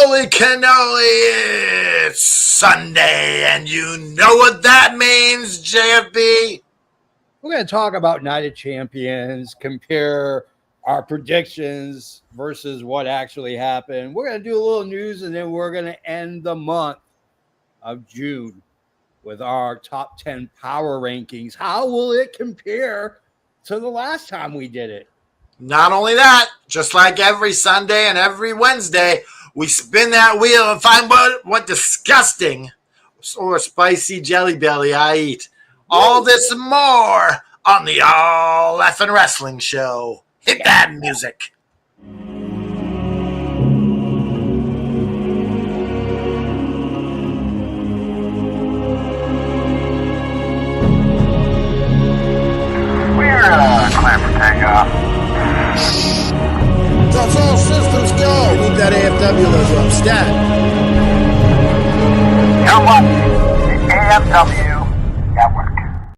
Holy cannoli, it's Sunday, and you know what that means, JFB? We're going to talk about Night of Champions, compare our predictions versus what actually happened. We're going to do a little news, and then we're going to end the month of June with our top 10 power rankings. How will it compare to the last time we did it? Not only that, just like every Sunday and every Wednesday, we spin that wheel and find what disgusting or spicy jelly belly I eat. All this and more on the All Effin' Wrestling Show. Hit that music. We're clear for takeoff. That's all systems go. We need that AFW logo up. Stat. You're watching the AFW Network.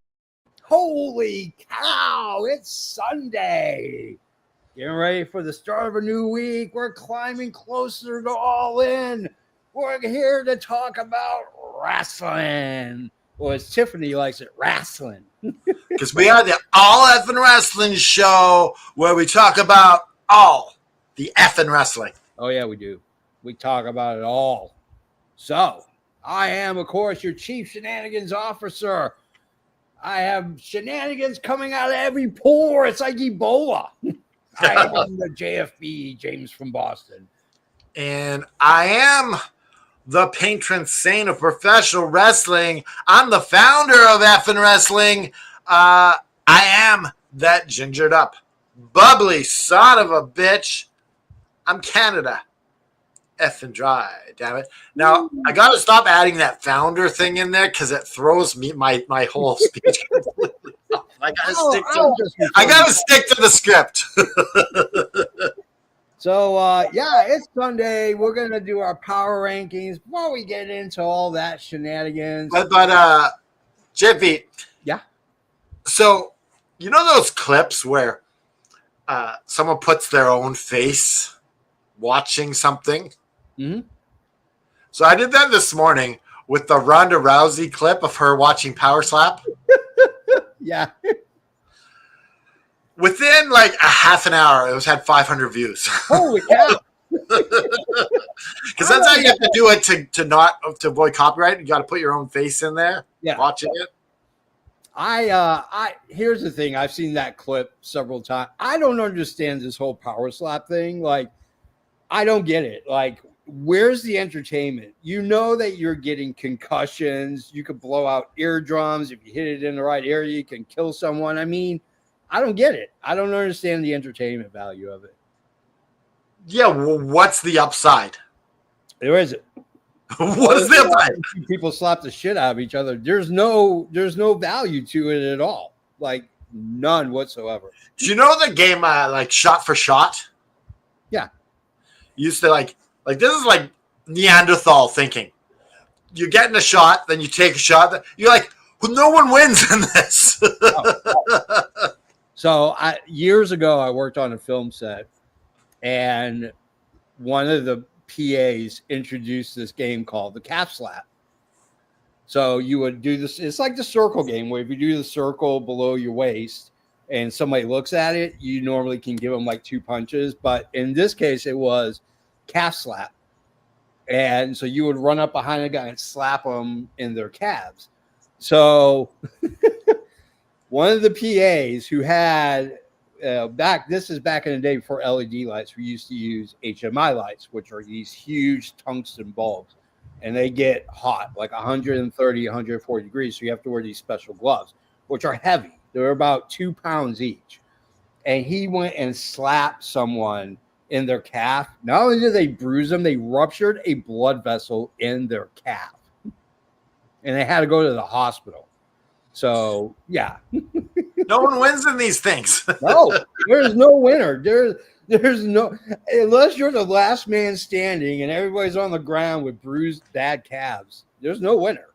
Holy cow, it's Sunday. Getting ready for the start of a new week. We're climbing closer to All In. We're here to talk about wrestling. Or as Tiffany likes it, wrestling. Because we are the All Effin' Wrestling Show where we talk about all the effing wrestling. Oh, yeah, we do. We talk about it all. So, I am, of course, your chief shenanigans officer. I have shenanigans coming out of every pore. It's like Ebola. I am the JFB, James from Boston. And I am the patron saint of professional wrestling. I'm the founder of effing wrestling. I am that gingered up, bubbly son of a bitch. I'm Canada. Effing dry, damn it. Now, I got to stop adding that founder thing in there because it throws me my whole speech completely off. I got to stick to the script. So, yeah, it's Sunday. We're going to do our power rankings before we get into all that shenanigans. But Jiffy. Yeah. So, you know those clips where someone puts their own face watching something? Mm-hmm. So I did that this morning with the Ronda Rousey clip of her watching Power Slap. Yeah. Within like a half an hour, it had 500 views. Holy cow. Because that's how you have to do it to avoid copyright. You got to put your own face in there, watching it. Here's the thing. I've seen that clip several times. I don't understand this whole Power Slap thing. Like, I don't get it. Like, where's the entertainment? You know that you're getting concussions. You could blow out eardrums. If you hit it in the right area, you can kill someone. I mean, I don't get it. I don't understand the entertainment value of it. Yeah, well, what's the upside? There isn't. What is the upside? People slap the shit out of each other. There's no value to it at all. Like, none whatsoever. Do you know the game like Shot for Shot? Yeah. Used to like this is like Neanderthal thinking. You're getting a shot, then you take a shot. You're like, well, no one wins in this. So years ago, I worked on a film set, and one of the PAs introduced this game called the Calf Slap. So you would do this. It's like the circle game where if you do the circle below your waist and somebody looks at it, you normally can give them like 2 punches. But in this case, it was calf slap. And so you would run up behind a guy and slap them in their calves. So one of the PAs who had this is back in the day before LED lights, we used to use HMI lights, which are these huge tungsten bulbs. And they get hot, like 130, 140 degrees. So you have to wear these special gloves, which are heavy. They're about 2 pounds each. And he went and slapped someone in their calf. Not only did they bruise them, they ruptured a blood vessel in their calf. And they had to go to the hospital. So, yeah. No one wins in these things. No, there's no winner. There's no, unless you're the last man standing and everybody's on the ground with bruised bad calves, there's no winner.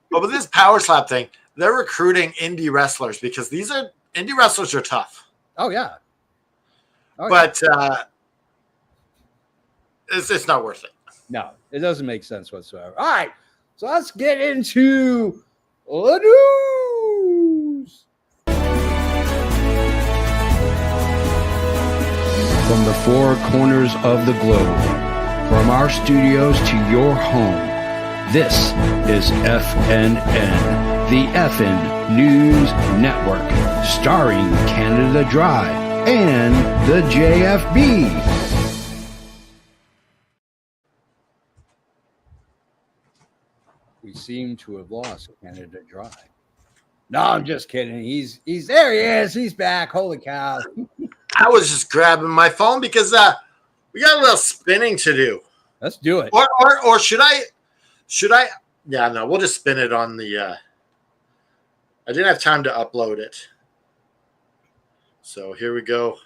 But with this Power Slap thing, they're recruiting indie wrestlers because indie wrestlers are tough. Oh, yeah. But it's not worth it. No, it doesn't make sense whatsoever. All right, so let's get into the news. From the four corners of the globe, from our studios to your home, this is FNN, the FN News Network, starring Canada Dry and the JFB. We seem to have lost Canada Dry. No, I'm just kidding. He's there. He is. He's back. Holy cow! I was just grabbing my phone because we got a little spinning to do. Let's do it. Or should I? Yeah, no, we'll just spin it on the. I didn't have time to upload it, so here we go.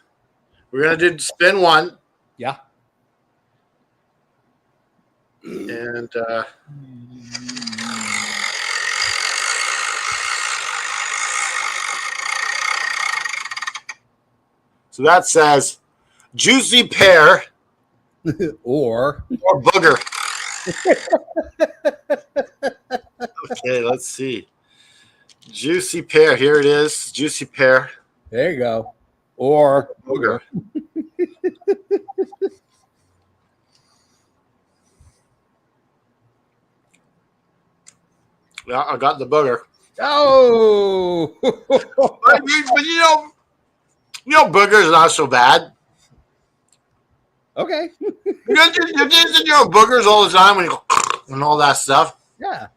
We're gonna do spin one, Yeah. and so that says juicy pear Or or booger. Okay, let's see. Juicy pear. Here it is. Juicy pear. there you go. Or Booger. Yeah, I got the booger. Oh. But you know, booger's not so bad. Okay. You're just boogers all the time when you go and all that stuff. Yeah.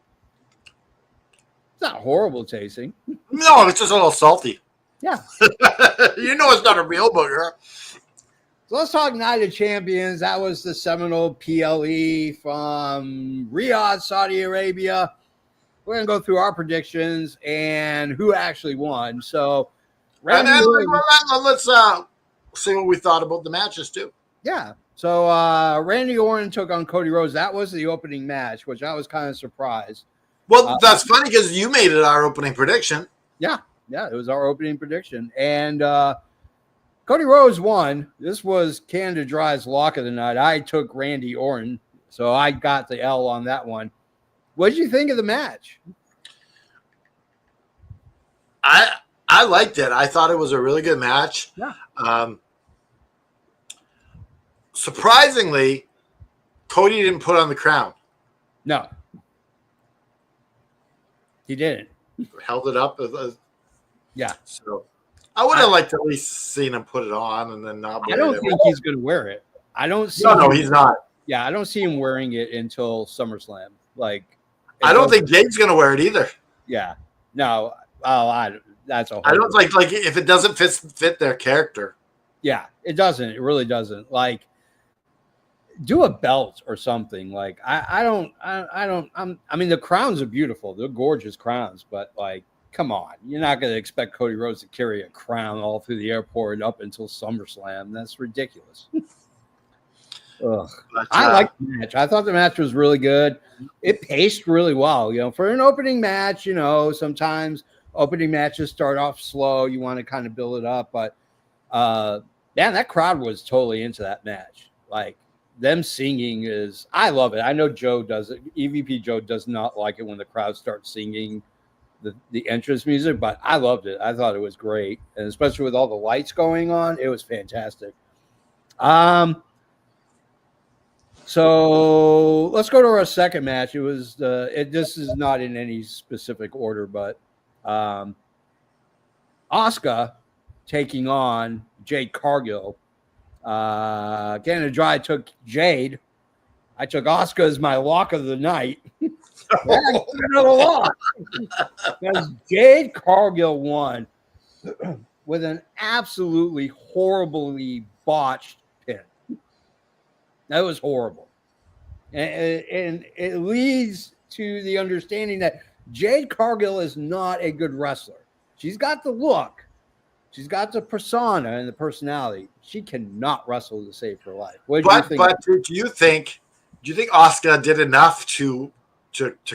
It's not horrible tasting. No, it's just a little salty. Yeah. You know, it's not a real booger. So let's talk Night of Champions. That was the seminal PLE from Riyadh, Saudi Arabia. We're going to go through our predictions and who actually won. So, And Randy Orton- let's see what we thought about the matches too. yeah. So, Randy Orton took on Cody Rhodes. That was the opening match, which I was kind of surprised. Well, that's funny because you made it our opening prediction. Yeah, it was our opening prediction. And Cody Rhodes won. This was Canada Dry's lock of the night. I took Randy Orton, so I got the L on that one. What did you think of the match? I liked it. I thought it was a really good match. Yeah. Surprisingly, Cody didn't put on the crown. No. He didn't. Held it up. Yeah. So I would have liked to at least seen him put it on and then not. I don't think he's going to wear it. I don't see No, him- he's not. Yeah, I don't see him wearing it until SummerSlam. Like, I don't think Jade's going to wear it either. Yeah. No. Oh, that's a whole I don't like if it doesn't fit their character. Yeah, it doesn't. It really doesn't. Like, do a belt or something. Like, I mean, the crowns are beautiful. They're gorgeous crowns, but like, come on. You're not going to expect Cody Rhodes to carry a crown all through the airport up until SummerSlam. That's ridiculous. Ugh. But, I liked the match. I thought the match was really good. It paced really well. You know, for an opening match, you know, sometimes opening matches start off slow. You want to kind of build it up. But, man, that crowd was totally into that match. Like, them singing is – I love it. I know Joe does it. EVP Joe does not like it when the crowd starts singing the entrance music, but I loved it. I thought it was great. And especially with all the lights going on, it was fantastic. So let's go to our second match. It was this is not in any specific order, but Asuka taking on Jade Cargill. Canada Dry took Jade. I took Asuka as my lock of the night. Another lock. Because Jade Cargill won with an absolutely horribly botched pin. That was horrible. And it leads to the understanding that Jade Cargill is not a good wrestler. She's got the look. She's got the persona and the personality. She cannot wrestle to save her life. What do you think? But do you think Asuka did enough to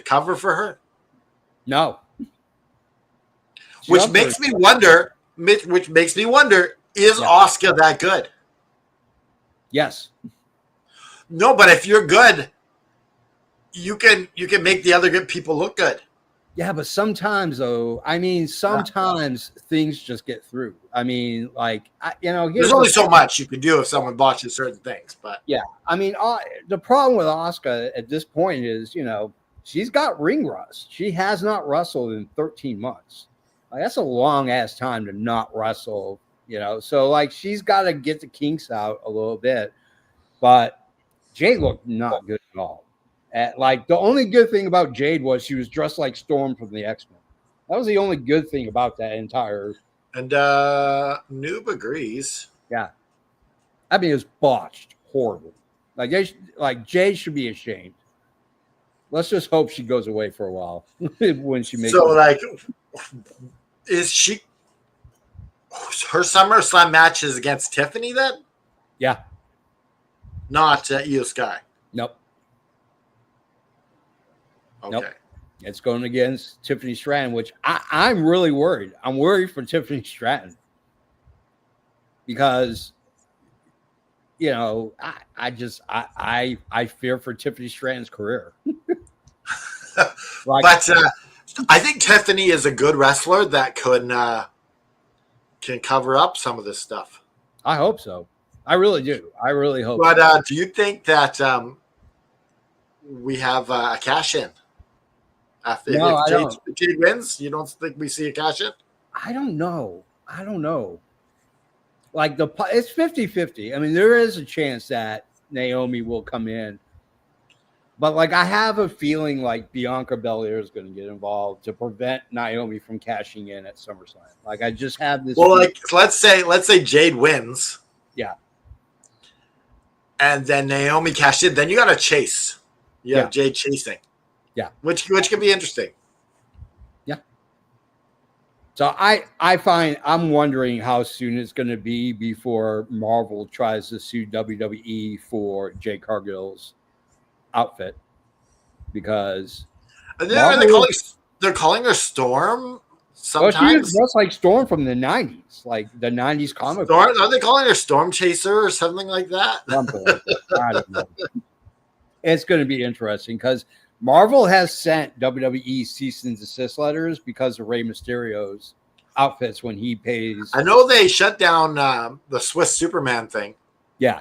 cover for her? No. Which makes me wonder, is Asuka that good? Yes. No, but if you're good, you can make the other good people look good. Yeah, but sometimes though, I mean, sometimes things just get through. I mean, like There's only so much you can do if someone botches certain things. But yeah, I mean, the problem with Asuka at this point is, she's got ring rust. She has not wrestled in 13 months. Like, that's a long ass time to not wrestle. So like she's got to get the kinks out a little bit. But Jade looked not good at all. Like the only good thing about Jade was she was dressed like Storm from the X-Men. That was the only good thing about that entire. And Noob agrees. Yeah, I mean it was botched horribly. Like Jade should be ashamed. Let's just hope she goes away for a while when she makes. So like, is she? Her SummerSlam match is against Tiffany then? Yeah. Not Io Sky. Nope. Okay. Nope. It's going against Tiffany Stratton, which I'm really worried. I'm worried for Tiffany Stratton because, I fear for Tiffany Stratton's career. But I think Tiffany is a good wrestler that can cover up some of this stuff. I hope so. I really do. I really hope. But do you think that we have a cash in? If Jade wins, you don't think we see a cash in? I don't know. Like it's 50-50. I mean, there is a chance that Naomi will come in. But like I have a feeling like Bianca Belair is going to get involved to prevent Naomi from cashing in at SummerSlam. Like I just have this. Well, like let's say Jade wins. Yeah. And then Naomi cashed in. Then you got to chase. You have Jade chasing. Yeah. Which could be interesting. Yeah. So I'm wondering how soon it's going to be before Marvel tries to sue WWE for Jade Cargill's outfit, because they're calling her Storm sometimes. Well, she was just like Storm from the 90s, like the 90s comic. Storm, are they calling her Storm Chaser or something like that? I don't know. It's going to be interesting because Marvel has sent WWE cease and desist letters because of Rey Mysterio's outfits when he pays. I know they shut down the Swiss Superman thing. Yeah.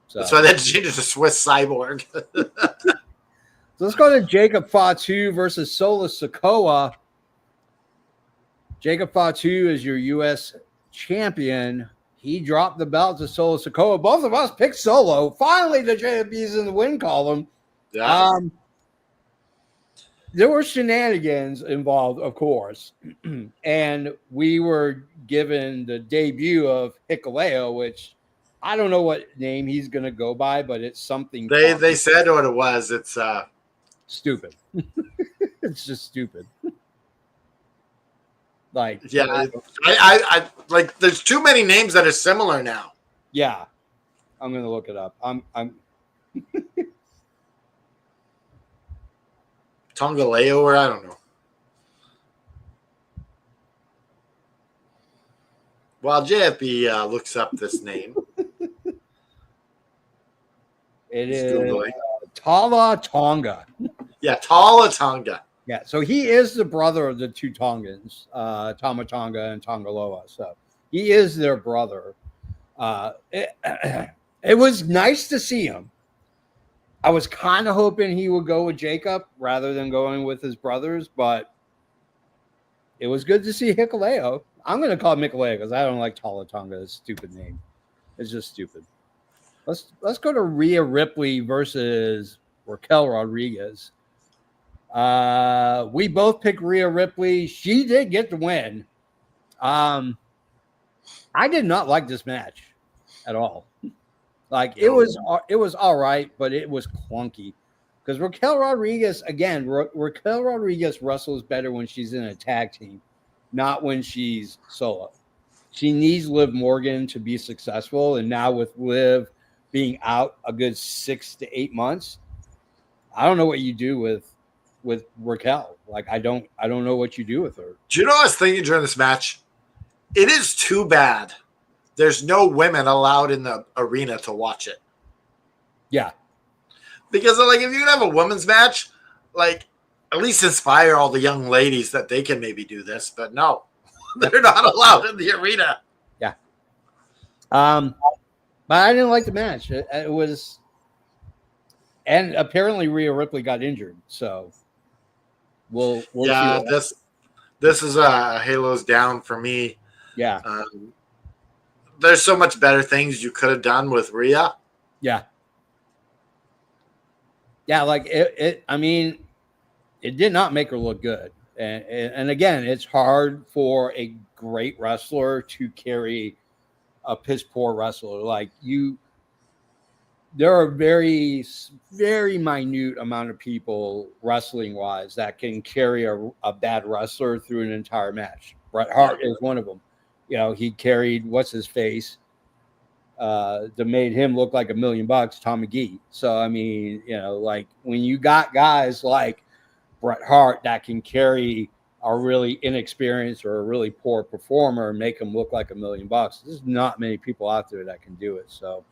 So that's why they had to change it to Swiss Cyborg. So let's go to Jacob Fatu versus Solo Sikoa. Jacob Fatu is your U.S. champion. He dropped the belt to Solo Sikoa. Both of us picked Solo. Finally, the JFB's in the win column. Yeah. There were shenanigans involved, of course. And we were given the debut of Hikuleo, which I don't know what name he's going to go by, but it's something. They said what it was. It's stupid. It's just stupid. Like, yeah, I like. There's too many names that are similar now. Yeah, I'm gonna look it up. I'm Tongaleo, or I don't know. While JFB looks up this name, it is Tala Tonga. Yeah, Tala Tonga. Yeah, so he is the brother of the two Tongans, Tama Tonga and Tongaloa. So he is their brother. It was nice to see him. I was kind of hoping he would go with Jacob rather than going with his brothers, but it was good to see Hikuleo. I'm going to call him Hikuleo because I don't like Tala Tonga. It's a stupid name. It's just stupid. Let's go to Rhea Ripley versus Raquel Rodriguez. We both picked Rhea Ripley. She did get the win. I did not like this match at all. Like it was all right, but it was clunky because Raquel Rodriguez Raquel Rodriguez wrestles better when she's in a tag team, not when she's solo. She needs Liv Morgan to be successful, and now with Liv being out a good 6 to 8 months, I don't know what you do with Raquel. Like I don't know what you do with her. Do you know what I was thinking during this match? It is too bad there's no women allowed in the arena to watch it. Yeah. Because like if you can have a women's match, like at least inspire all the young ladies that they can maybe do this. But no, they're not allowed in the arena. Yeah. But I didn't like the match. It was, and apparently Rhea Ripley got injured. So we'll Yeah, see. this is Halo's down for me. Yeah. There's so much better things you could have done with Rhea. Yeah. Yeah, like it I mean, it did not make her look good. And again, it's hard for a great wrestler to carry a piss poor wrestler. Like there are very, very minute amount of people wrestling wise that can carry a bad wrestler through an entire match. Bret Hart is one of them. You know, he carried what's his face that made him look like $1 million, Tom McGee. So I mean, you know, like when you got guys like Bret Hart that can carry a really inexperienced or a really poor performer and make him look like $1 million, there's not many people out there that can do it. So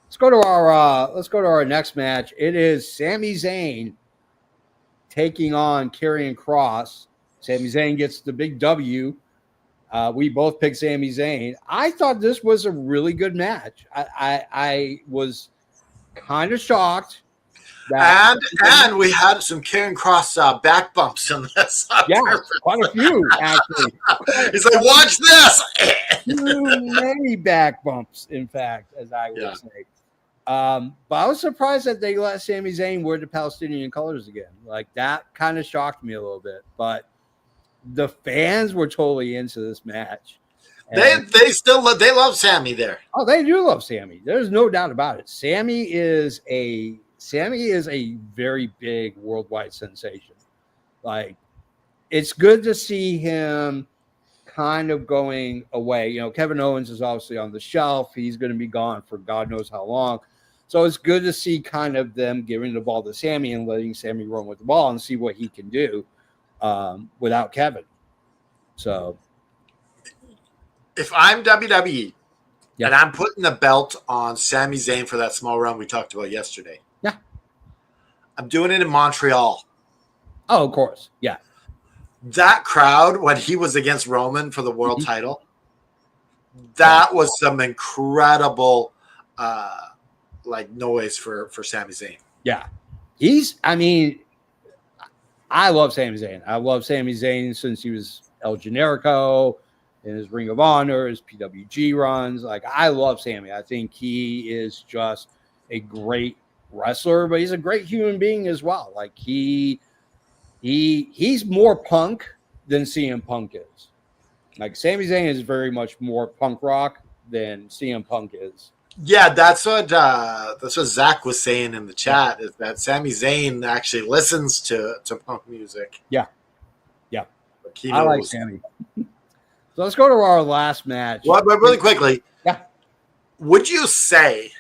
let's go to our next match. It is Sami Zayn taking on Karrion Kross. Sami Zayn gets the big W. We both picked Sami Zayn. I thought this was a really good match. I was kind of shocked. And we had some Karrion Kross back bumps in this. Yeah, quite a few, actually. He's like, watch this. Too many back bumps, in fact, as I would say. But I was surprised that they let Sami Zayn wear the Palestinian colors again. Like, that kind of shocked me a little bit. But the fans were totally into this match. And they love Sami there. Oh, they do love Sami. There's no doubt about it. Sami is a very big worldwide sensation. Like, it's good to see him kind of going away. You know, Kevin Owens is obviously on the shelf. He's going to be gone for God knows how long. So it's good to see kind of them giving the ball to Sami and letting Sami run with the ball and see what he can do without Kevin. So if I'm WWE and I'm putting the belt on Sami Zayn for that small run we talked about yesterday, I'm doing it in Montreal. Oh, of course. Yeah. That crowd, when he was against Roman for the world title, that was some incredible noise for Sami Zayn. Yeah. I love Sami Zayn. I love Sami Zayn since he was El Generico in his Ring of Honor, his PWG runs. Like, I love Sami. I think he is just a great wrestler, but he's a great human being as well. Like, he's more punk than CM Punk is. Like, Sami Zayn is very much more punk rock than CM Punk is. Yeah, that's what Zach was saying in the chat, is that Sami Zayn actually listens to punk music. Yeah. I like Sami. So let's go to our last match. Well, but really quickly, would you say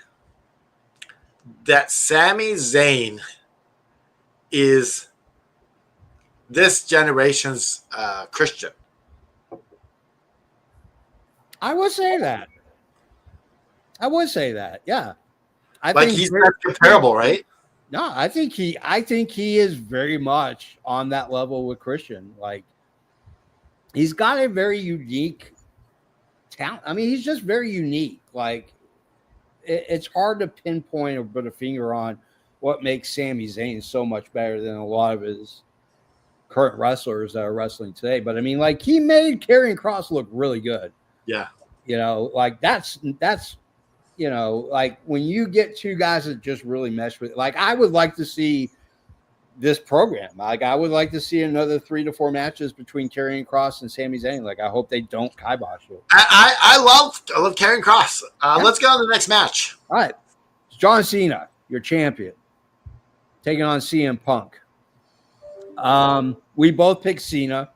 that Sami Zayn is this generation's Christian? I would say that. Yeah. I think he's not comparable, right? No, I think he is very much on that level with Christian. Like, he's got a very unique talent. I mean, he's just very unique. Like, it's hard to pinpoint or put a finger on what makes Sami Zayn so much better than a lot of his current wrestlers that are wrestling today. But I mean, like, he made Karrion Kross look really good. Yeah. You know, like that's, you know, like when you get two guys that just really mesh with, like, I would like to see this program. Like, I would like to see another 3 to 4 matches between Karrion Kross and Sami Zayn. Like, I hope they don't kibosh it. I love Karrion Kross. Let's go on to the next match. All right. John Cena, your champion, taking on CM Punk. We both picked Cena,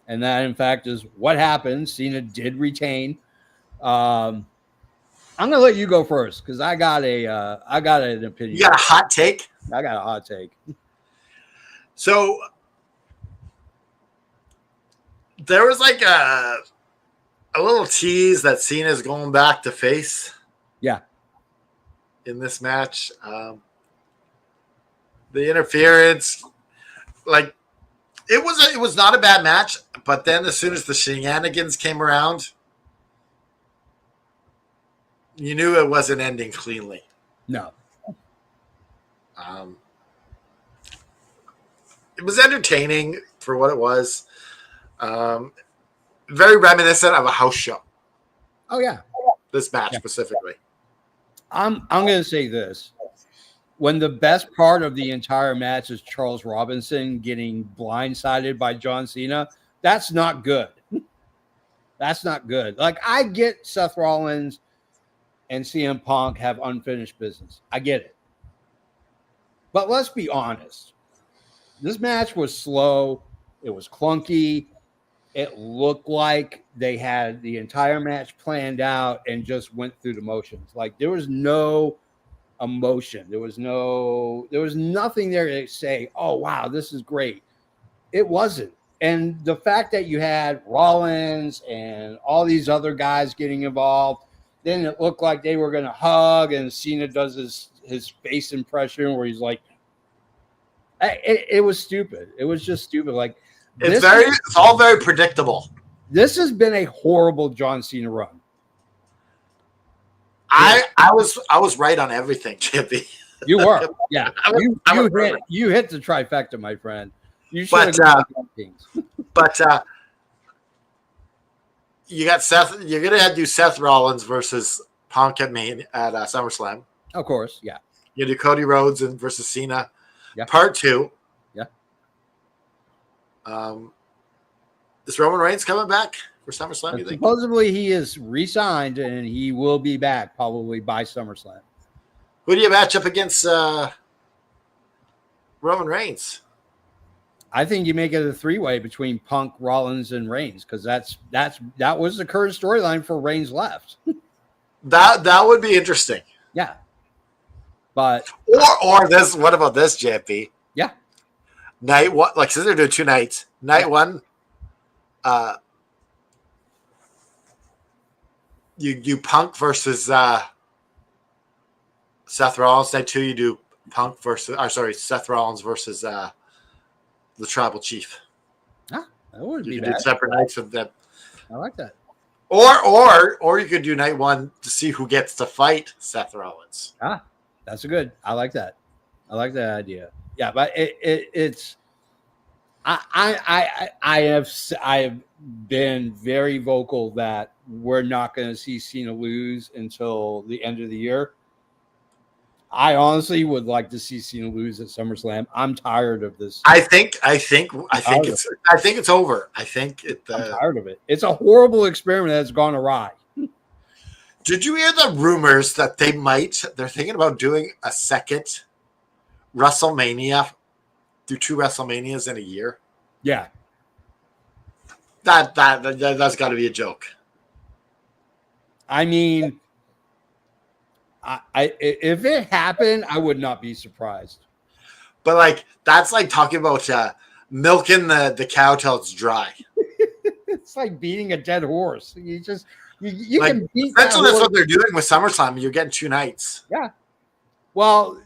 and that, in fact, is what happened. Cena did retain. I'm gonna let you go first because I got an opinion. You got a hot take? I got a hot take. So there was like a little tease that Cena's going back to face. Yeah. In this match. the interference, like it was not a bad match. But then as soon as the shenanigans came around, you knew it wasn't ending cleanly. No. It was entertaining for what it was. Very reminiscent of a house show. Oh yeah. This match specifically. I'm going to say this. When the best part of the entire match is Charles Robinson getting blindsided by John Cena, that's not good. That's not good. Like, I get Seth Rollins and CM Punk have unfinished business. I get it. But let's be honest. This match was slow. It was clunky. It looked like they had the entire match planned out and just went through the motions. Like, there was no emotion. There was nothing there to say, oh, wow, this is great. It wasn't. And the fact that you had Rollins and all these other guys getting involved, then it looked like they were going to hug, and Cena does his face impression where he's like, it was stupid. It was just stupid. Like, It's all very predictable. This has been a horrible John Cena run. I was right on everything, Chippy. You were, yeah. You hit the trifecta, my friend. You should have gone things. But you got Seth. You're gonna have to do Seth Rollins versus Punk at SummerSlam. Of course, yeah. You do Cody Rhodes versus Cena. Yeah. Part 2. Yeah. Is Roman Reigns coming back for SummerSlam? You think? Supposedly he is re-signed and he will be back probably by SummerSlam. Who do you match up against Roman Reigns? I think you make it a three-way between Punk, Rollins, and Reigns, because that was the current storyline for Reigns left. That would be interesting. Yeah. But or this. What about this, JP? Yeah. Night one, like since they're doing 2 nights. Night one, you do Punk versus Seth Rollins. Night 2, you do Seth Rollins versus the Tribal Chief. that would be You bad. do separate nights of them. I like that. Or you could do night 1 to see who gets to fight Seth Rollins. That's a good. I like that. I like that idea. Yeah, but it's. I have been very vocal that we're not going to see Cena lose until the end of the year. I honestly would like to see Cena lose at SummerSlam. I'm tired of this. I think it's over. I think I'm tired of it. It's a horrible experiment that's gone awry. Did you hear the rumors that they're thinking about doing a second WrestleMania, do 2 WrestleManias in a year? Yeah. That's got to be a joke. I mean, if it happened, I would not be surprised. But like that's like talking about milking the cow till it's dry. It's like beating a dead horse. You Like, can beat that's that what horse. they're doing with SummerSlam. You're getting 2 nights. Yeah. Well,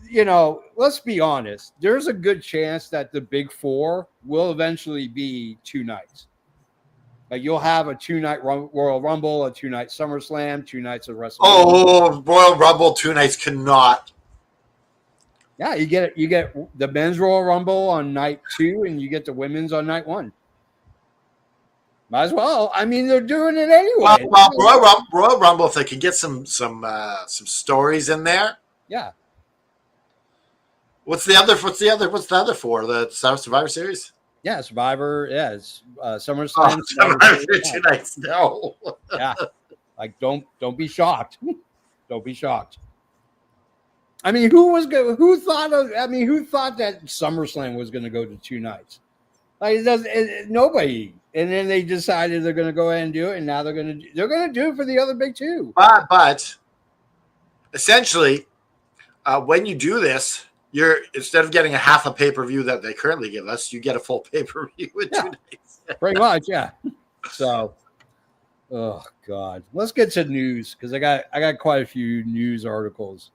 let's be honest. There's a good chance that the Big 4 will eventually be 2 nights. Like, you'll have a 2-night Royal Rumble, a 2-night SummerSlam, 2 nights of WrestleMania. Oh, Royal Rumble 2 nights cannot. Yeah, you get the men's Royal Rumble on night 2, and you get the women's on night 1. Might as well. I mean, they're doing it anyway. Well, Royal Rumble, if they can get some stories in there. Yeah. What's the other 4? The Survivor Series? Yeah, Survivor. Yeah, it's SummerSlam. Survivor 2 nights. No. Yeah. Like, don't be shocked. Don't be shocked. I mean, who thought that SummerSlam was going to go to 2 nights? Like, nobody. And then they decided they're going to go ahead and do it, and now they're going to do it for the other big 2. But essentially, when you do this, you're instead of getting a half a pay-per-view that they currently give us, you get a full pay-per-view in 2 days. Pretty much, yeah. So, oh God, let's get to news because I got quite a few news articles.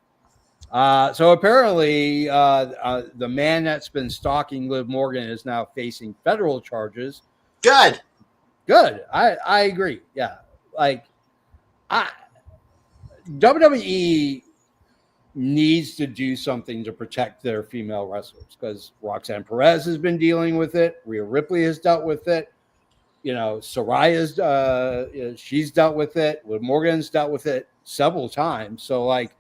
So apparently, the man that's been stalking Liv Morgan is now facing federal charges. Good. Good. I agree. Yeah. Like, WWE needs to do something to protect their female wrestlers because Roxanne Perez has been dealing with it. Rhea Ripley has dealt with it. You know, Soraya's she's dealt with it. Liv Morgan's dealt with it several times. So, like,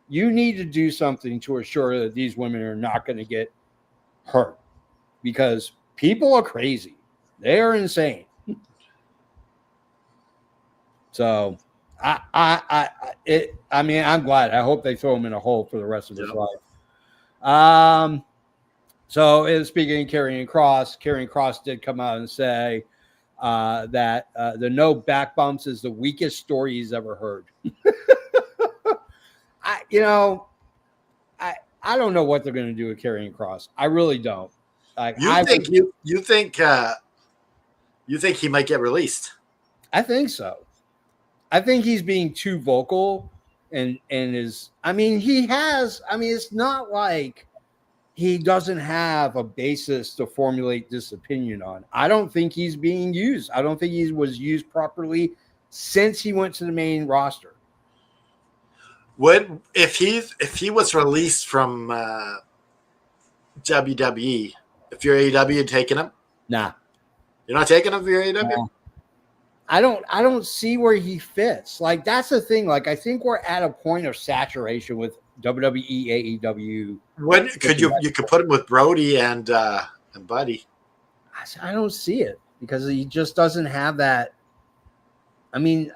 you need to do something to assure that these women are not going to get hurt because people are crazy. They are insane. So, I mean, I'm glad. I hope they throw him in a hole for the rest of his life. So, speaking of Karrion Kross did come out and say that the no back bumps is the weakest story he's ever heard. I don't know what they're going to do with Karrion Kross. I really don't. Like, You think he might get released? I think so. I think he's being too vocal and is. I mean, he has. I mean, it's not like he doesn't have a basis to formulate this opinion on. I don't think he's being used. I don't think he was used properly since he went to the main roster. If he was released from WWE, if you're AEW, you're taking him? Nah, You're not taking him if you're AEW? nah. I don't see where he fits. Like, that's the thing. Like, I think we're at a point of saturation with WWE, AEW. When could you could put him with Brody and Buddy? I don't see it because he just doesn't have that. I mean,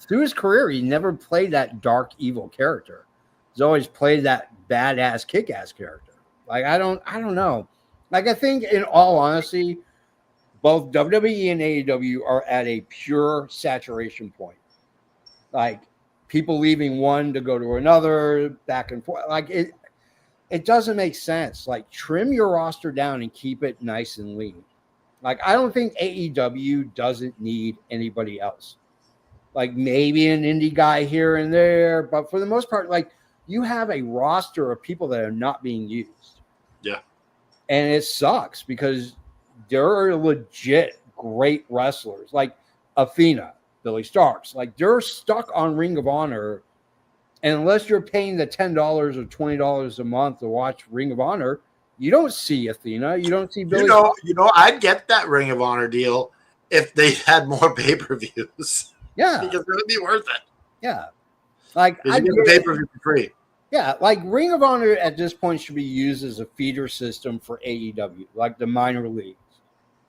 through his career, he never played that dark, evil character. He's always played that badass, kick-ass character. Like, I don't know. Like, I think, in all honesty, both WWE and AEW are at a pure saturation point. Like, people leaving one to go to another, back and forth. Like, it doesn't make sense. Like, trim your roster down and keep it nice and lean. Like, I don't think AEW doesn't need anybody else. Like, maybe an indie guy here and there, but for the most part, like, you have a roster of people that are not being used. Yeah. And it sucks because there are legit great wrestlers like Athena, Billy Starks. Like, they're stuck on Ring of Honor. And unless you're paying the $10 or $20 a month to watch Ring of Honor, you don't see Athena. You don't see Billy Starks. I'd get that Ring of Honor deal if they had more pay-per-views. Yeah. Because it would be worth it. Yeah. Like, I get the pay-per-view for free. Yeah, like Ring of Honor at this point should be used as a feeder system for AEW, like the minor leagues.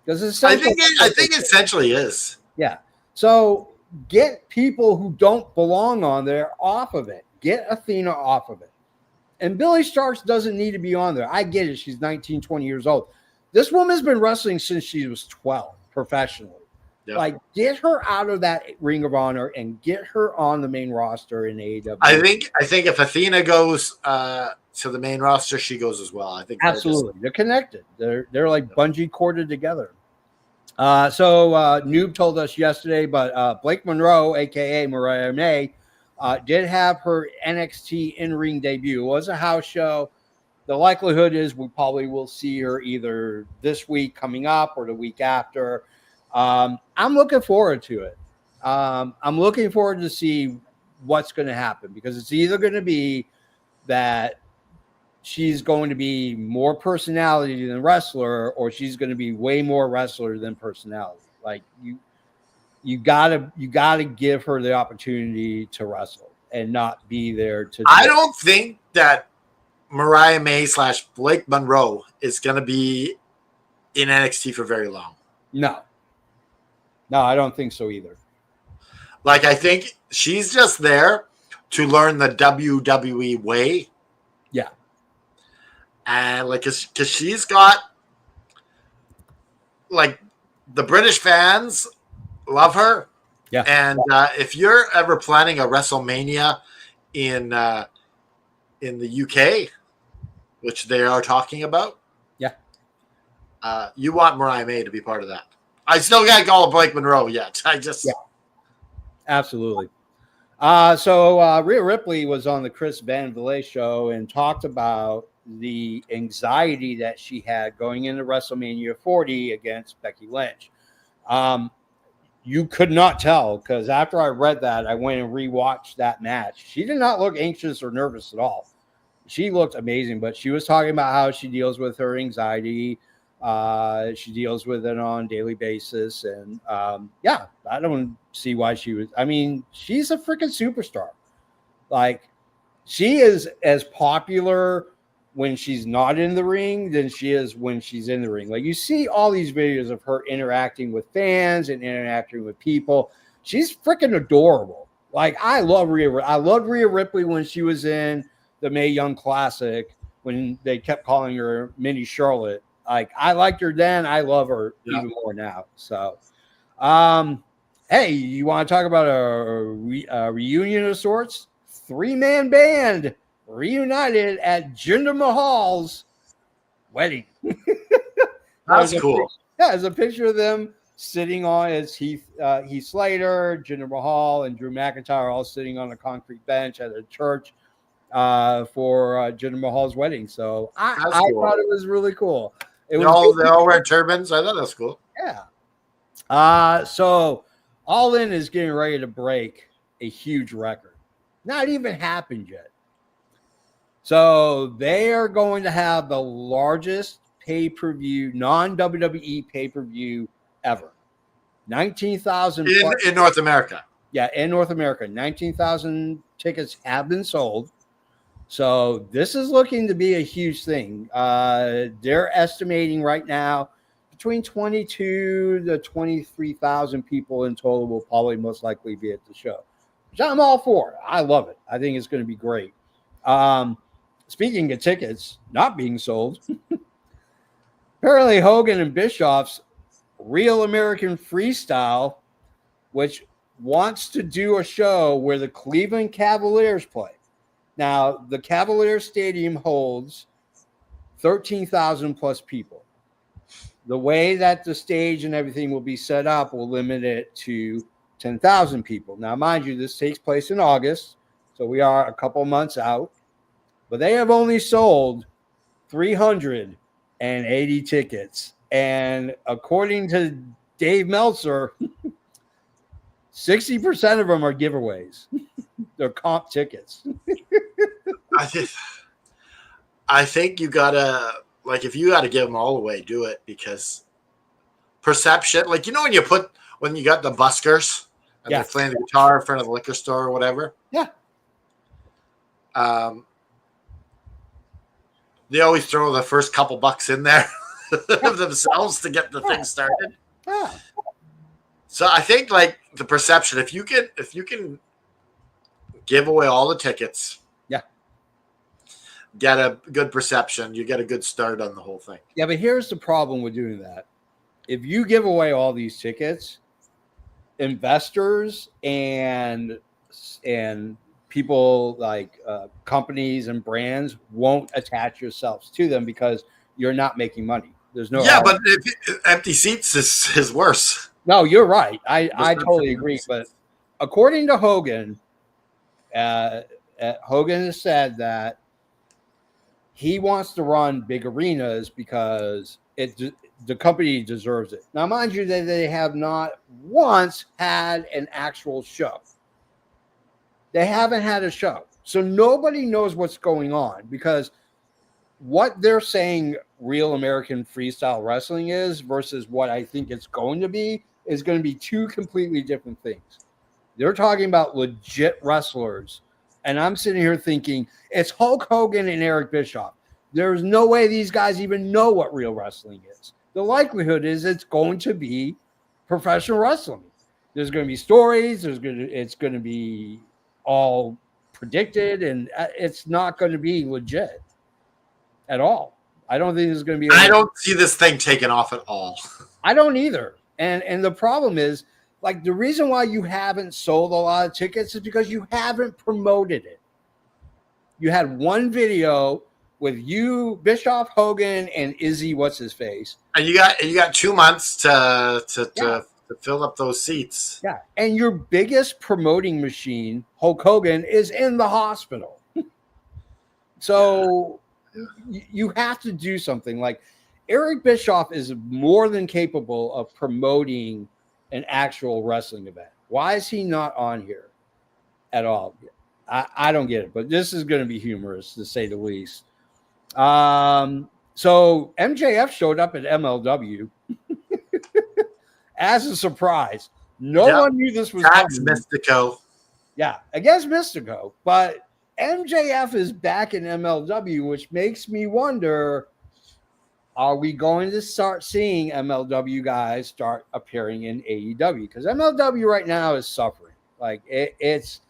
Because I think it essentially is. Yeah. So get people who don't belong on there off of it. Get Athena off of it. And Billy Starks doesn't need to be on there. I get it. She's 19, 20 years old. This woman's been wrestling since she was 12 professionally. Yep. Like, get her out of that Ring of Honor and get her on the main roster in AEW. I think if Athena goes to the main roster, she goes as well. I think absolutely they're connected. They're like bungee corded together. So Noob told us yesterday, but Blake Monroe, aka Mariah May, did have her NXT in-ring debut. It was a house show. The likelihood is we probably will see her either this week coming up or the week after. I'm looking forward to it. I'm looking forward to see what's going to happen because it's either going to be that she's going to be more personality than wrestler, or she's going to be way more wrestler than personality. Like, you gotta give her the opportunity to wrestle and not be there to. I don't think that Mariah May / Blake Monroe is going to be in NXT for very long. No, I don't think so either. Like, I think she's just there to learn the WWE way. Yeah. And, like, because she's got, like, the British fans love her. Yeah. And if you're ever planning a WrestleMania in the UK, which they are talking about, you want Mariah May to be part of that. I still got to call Blake Monroe yet. Yeah. Absolutely. So Rhea Ripley was on the Chris Van Vliet show and talked about the anxiety that she had going into WrestleMania 40 against Becky Lynch. You could not tell, because after I read that, I went and rewatched that match. She did not look anxious or nervous at all. She looked amazing, but she was talking about how she deals with her anxiety. She deals with it on a daily basis. And yeah, I don't see why she was. I mean, she's a freaking superstar. Like, she is as popular when she's not in the ring than she is when she's in the ring. Like, you see all these videos of her interacting with fans and interacting with people. She's freaking adorable. Like, I loved Rhea Ripley when she was in the Mae Young Classic, when they kept calling her Mini Charlotte. Like, I liked her then. I love her even more now. So, hey, you want to talk about a reunion of sorts? 3-man band reunited at Jinder Mahal's wedding. That's cool. There's a picture of them sitting on as Heath Slater, Jinder Mahal, and Drew McIntyre all sitting on a concrete bench at a church for Jinder Mahal's wedding. So I cool. thought it was really cool. They all wear turbans. I thought that was cool. Yeah. So All In is getting ready to break a huge record. Not even happened yet. So they are going to have the largest pay-per-view, non-WWE pay-per-view ever. 19,000 in North America. Yeah, in North America. 19,000 tickets have been sold. So this is looking to be a huge thing. They're estimating right now between 22 to 23,000 people in total will probably most likely be at the show, which I'm all for. I love it. I think it's going to be great. Speaking of tickets not being sold, apparently Hogan and Bischoff's Real American Freestyle, which wants to do a show where the Cleveland Cavaliers play. Now, the Cavaliers Stadium holds 13,000 plus people. The way that the stage and everything will be set up will limit it to 10,000 people. Now, mind you, this takes place in August, so we are a couple months out. But they have only sold 380 tickets. And according to Dave Meltzer, 60% of them are giveaways. They're comp tickets. I think you gotta, like, if you gotta give them all away, do it, because perception, like, you know, when you got the buskers and they're playing the guitar in front of the liquor store or whatever. Yeah. They always throw the first couple bucks in there themselves to get the thing started. Yeah. So I think, like, the perception, if you can give away all the tickets, get a good perception, you get a good start on the whole thing. Yeah, but here's the problem with doing that. If you give away all these tickets, investors and people like companies and brands won't attach yourselves to them because you're not making money. There's no but empty seats is worse. No, you're right. I totally agree. But according to Hogan, Hogan has said that he wants to run big arenas because the company deserves it. Now, mind you, that they have not once had an actual show. They haven't had a show. So nobody knows what's going on, because what they're saying Real American Freestyle Wrestling is versus what I think it's going to be is going to be two completely different things. They're talking about legit wrestlers. And I'm sitting here thinking, it's Hulk Hogan and Eric Bischoff. There's no way these guys even know what real wrestling is. The likelihood is it's going to be professional wrestling. There's going to be stories. It's going to be all predicted, and it's not going to be legit at all. I don't think there's going to be. I don't see this thing taking off at all. I don't either. And the problem is, like, the reason why you haven't sold a lot of tickets is because you haven't promoted it. You had one video with you, Bischoff, Hogan, and Izzy, what's his face, and you got 2 months to to fill up those seats. Yeah. And your biggest promoting machine, Hulk Hogan, is in the hospital. So you have to do something. Like Eric Bischoff is more than capable of promoting an actual wrestling event. Why is he not on here at all? I don't get it, but this is going to be humorous to say the least. So MJF showed up at MLW as a surprise. No one knew this was Tax coming. Mystico. Yeah, against Mystico, but MJF is back in MLW, which makes me wonder, are we going to start seeing MLW guys start appearing in AEW? Because MLW right now is suffering. Like it's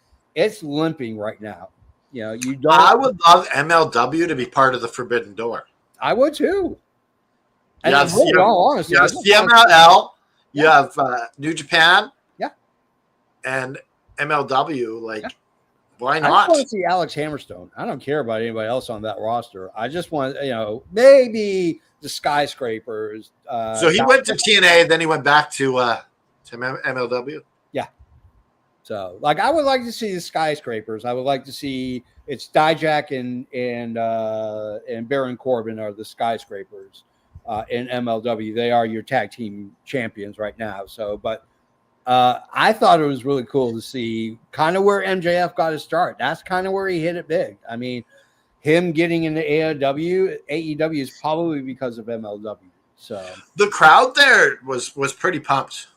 limping right now. You know, you don't. I would love MLW to be part of the Forbidden Door. I would too. And Yeah, really, in all honesty, you have CMLL, you have New Japan, and MLW. Like, why I not? just want to see Alex Hammerstone. I don't care about anybody else on that roster. I just want, maybe the Skyscrapers. So he went to TNA, then he went back to MLW. So, like, I would like to see the Skyscrapers. I would like to see it's Dijak and Baron Corbin are the Skyscrapers in MLW. They are your tag team champions right now. So, but I thought it was really cool to see kind of where MJF got his start. That's kind of where he hit it big. I mean, him getting into AEW is probably because of MLW. So the crowd there was pretty pumped.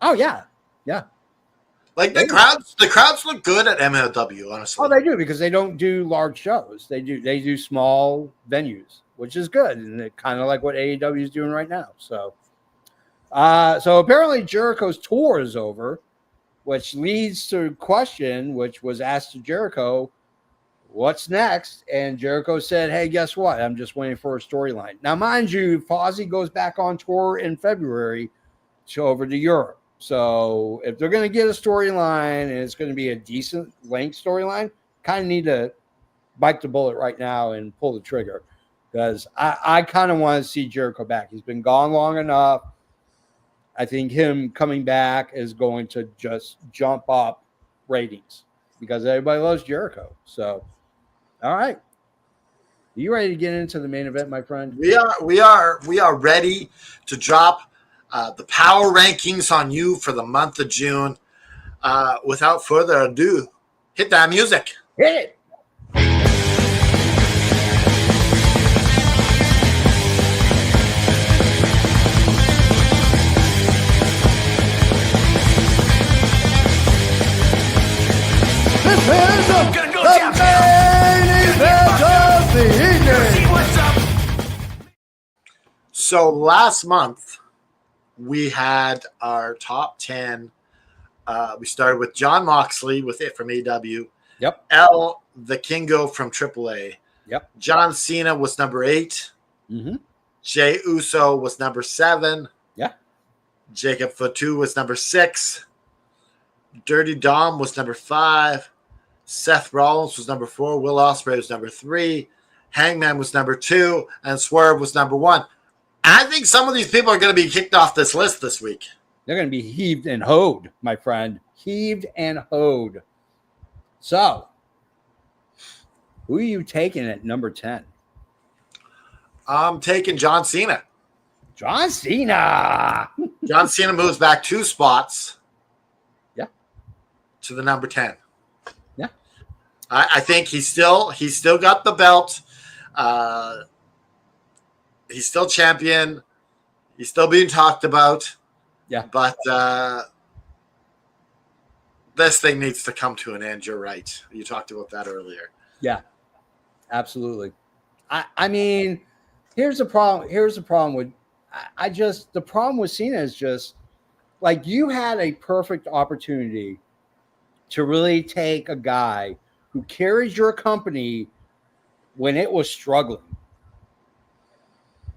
Oh yeah. Like the crowds look good at MLW, honestly. Oh, they do, because they don't do large shows. They do small venues, which is good, and kind of like what AEW is doing right now. So, so apparently Jericho's tour is over, which leads to a question, which was asked to Jericho, "What's next?" And Jericho said, "Hey, guess what? I'm just waiting for a storyline." Now, mind you, Fozzy goes back on tour in February over to Europe. So if they're going to get a storyline and it's going to be a decent length storyline, kind of need to bite the bullet right now and pull the trigger, because I kind of want to see Jericho back. He's been gone long enough. I think him coming back is going to just jump up ratings because everybody loves Jericho. So, all right. Are you ready to get into the main event, my friend? We are ready to drop the power rankings on you for the month of June. Without further ado, hit that music. Hit it. This is the main event of the evening. So last month, we had our top 10. We started with John Moxley with it from AEW. Yep. El the Kingo from AAA. Yep. John Cena was number 8. Mm-hmm. Jey Uso was number 7. Yeah. Jacob Fatu was number 6. Dirty Dom was number 5. Seth Rollins was number 4. Will Ospreay was number 3. Hangman was number 2. And Swerve was number 1. I think some of these people are going to be kicked off this list this week. They're going to be heaved and hoed, my friend. Heaved and hoed. So, who are you taking at number 10? I'm taking John Cena. John Cena. John Cena moves back 2 spots. Yeah. To the number 10. Yeah. I think he's still got the belt. He's still champion. He's still being talked about. Yeah. But this thing needs to come to an end. You're right. You talked about that earlier. Yeah, absolutely. I mean, here's the problem. Here's the problem with the problem with Cena is just like you had a perfect opportunity to really take a guy who carries your company when it was struggling.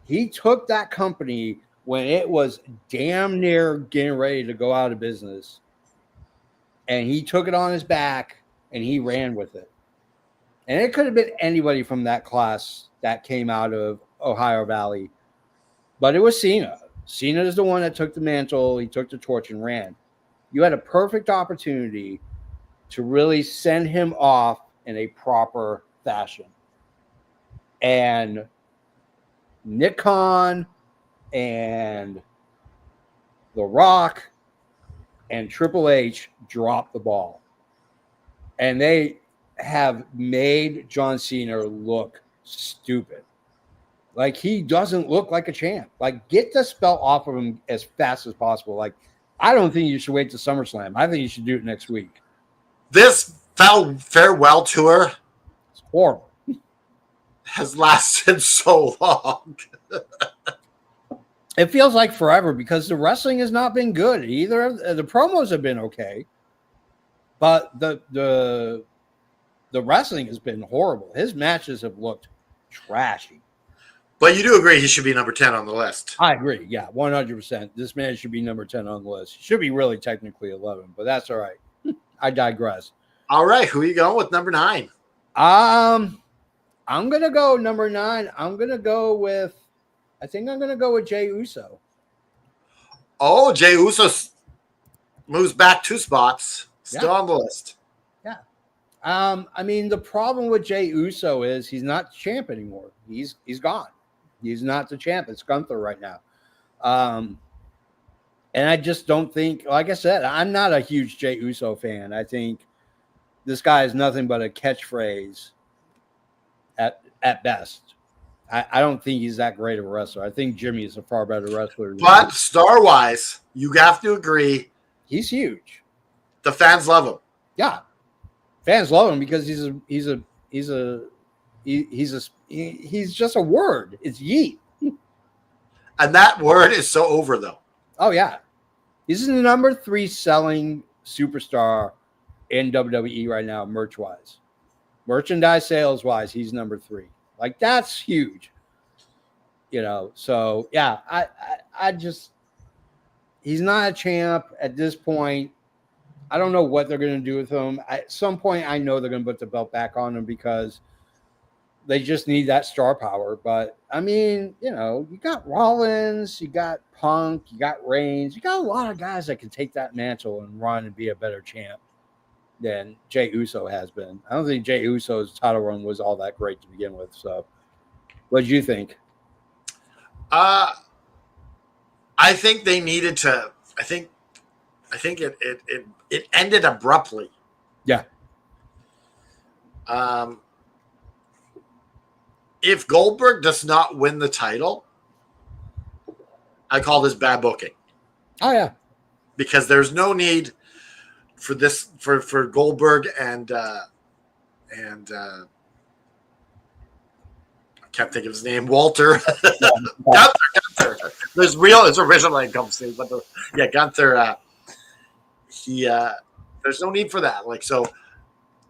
He took that company when it was damn near getting ready to go out of business, and he took it on his back and he ran with it. And it could have been anybody from that class that came out of Ohio Valley, but it was Cena. Cena is the one that took the mantle. He took the torch and ran. You had a perfect opportunity to really send him off in a proper fashion. And Nick Khan and The Rock and Triple H dropped the ball. And they have made John Cena look stupid. Like, he doesn't look like a champ. Like, get the spell off of him as fast as possible. Like, I don't think you should wait to SummerSlam. I think you should do it next week. This farewell tour It's horrible. has lasted so long. It feels like forever because the wrestling has not been good either. The promos have been okay, but the wrestling has been horrible. His matches have looked trashy. But you do agree he should be number 10 on the list. I agree. Yeah, 100%. This man should be number 10 on the list. Should be really technically 11, but that's all right. I digress. All right, who are you going with number 9? I'm gonna go number 9. I'm gonna go with Jey Uso. Oh, Jey Uso moves back 2 spots. Still on the list. Yeah. I mean, the problem with Jey Uso is he's not the champ anymore. He's gone. He's not the champ. It's Gunther right now. And I just don't think, like I said, I'm not a huge Jey Uso fan. I think this guy is nothing but a catchphrase at best. I don't think he's that great of a wrestler. I think Jimmy is a far better wrestler. But star-wise, you have to agree, He's huge. the fans love him. Yeah. Fans love him because he's just a word. It's yeet. And that word is so over, though. Oh, yeah. He's the number 3 selling superstar in WWE right now, merch-wise. Merchandise sales-wise, he's number 3. Like, that's huge. You know, so, yeah, I just – he's not a champ at this point. I don't know what they're going to do with him. At some point, I know they're going to put the belt back on him because they just need that star power. But, I mean, you know, you got Rollins, you got Punk, you got Reigns. You got a lot of guys that can take that mantle and run and be a better champ than Jey Uso has been. I don't think Jey Uso's title run was all that great to begin with. So, what did you think? I think they needed to. I think it ended abruptly. Yeah. If Goldberg does not win the title, I call this bad booking. Oh yeah. Because there's no need for this for Goldberg and I can't think of his name. Walter. Gunther. His original name comes to me, but Gunther. There's no need for that. Like, so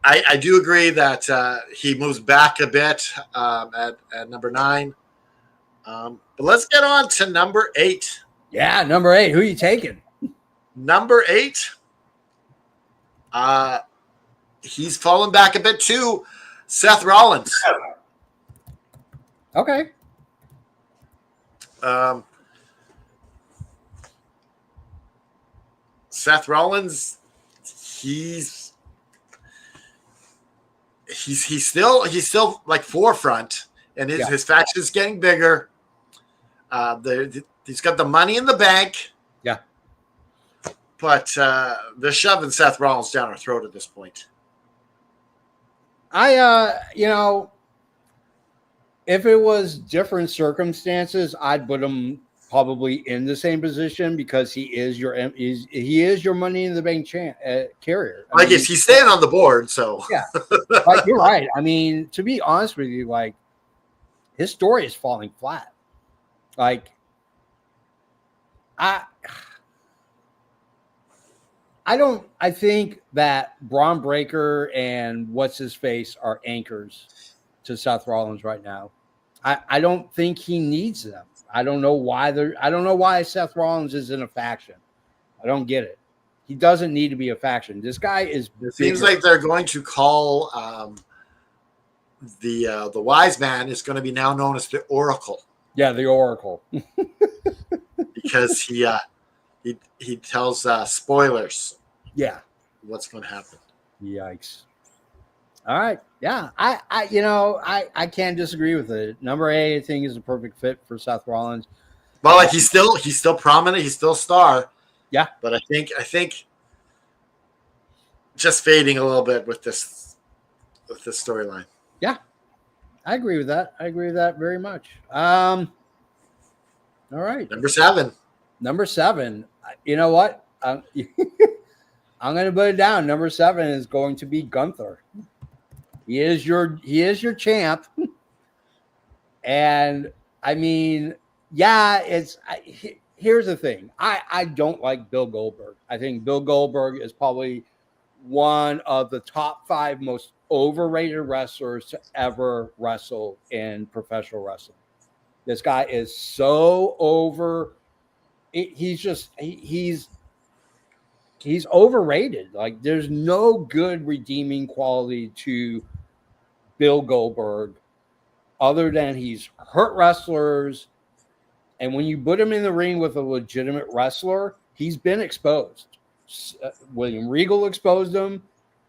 I do agree that he moves back a bit at number 9. But let's get on to number 8. Yeah, number 8. Who are you taking? Number 8. He's fallen back a bit too. Seth Rollins. Okay. Seth Rollins, he's still like forefront, and his faction is getting bigger. He's got the money in the bank. Yeah. But they're shoving Seth Rollins down our throat at this point. If it was different circumstances, I'd put him probably in the same position because he is your money in the bank carrier. He's staying on the board, so yeah. Like, you're right. I mean, to be honest with you, like, his story is falling flat. Like, I think that Braun Breaker and what's his face are anchors to Seth Rollins right now. I don't think he needs them. I don't know why Seth Rollins is in a faction. I don't get it. He doesn't need to be a faction. This guy is. It seems like they're going to call the wise man is going to be now known as the Oracle. Yeah, the Oracle. because he tells spoilers Yeah. what's going to happen. Yikes. All right. Yeah. I can't disagree with it. Number 8, I think, is a perfect fit for Seth Rollins. Well, like he's still prominent, he's still a star. Yeah. But I think just fading a little bit with this storyline. Yeah. I agree with that. I agree with that very much. All right. Number 7. Number 7. You know what? I'm going to put it down. Number 7 is going to be Gunther. He is your champ. And I mean, yeah, here's the thing. I don't like Bill Goldberg. I think Bill Goldberg is probably one of the top 5 most overrated wrestlers to ever wrestle in professional wrestling. This guy is so over. He's overrated. Like, there's no good redeeming quality to Bill Goldberg other than he's hurt wrestlers. And when you put him in the ring with a legitimate wrestler, he's been exposed. William Regal exposed him.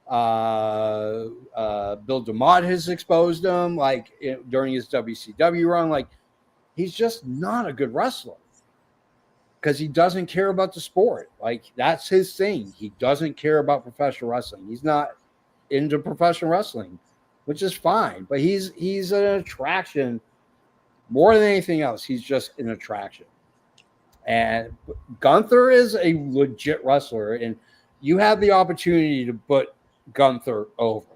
Bill DeMott has exposed him, during his WCW run. Like, he's just not a good wrestler because he doesn't care about the sport. Like, that's his thing. He doesn't care about professional wrestling. He's not into professional wrestling, which is fine. But he's an attraction more than anything else. He's just an attraction. And Gunther is a legit wrestler, and you have the opportunity to put Gunther over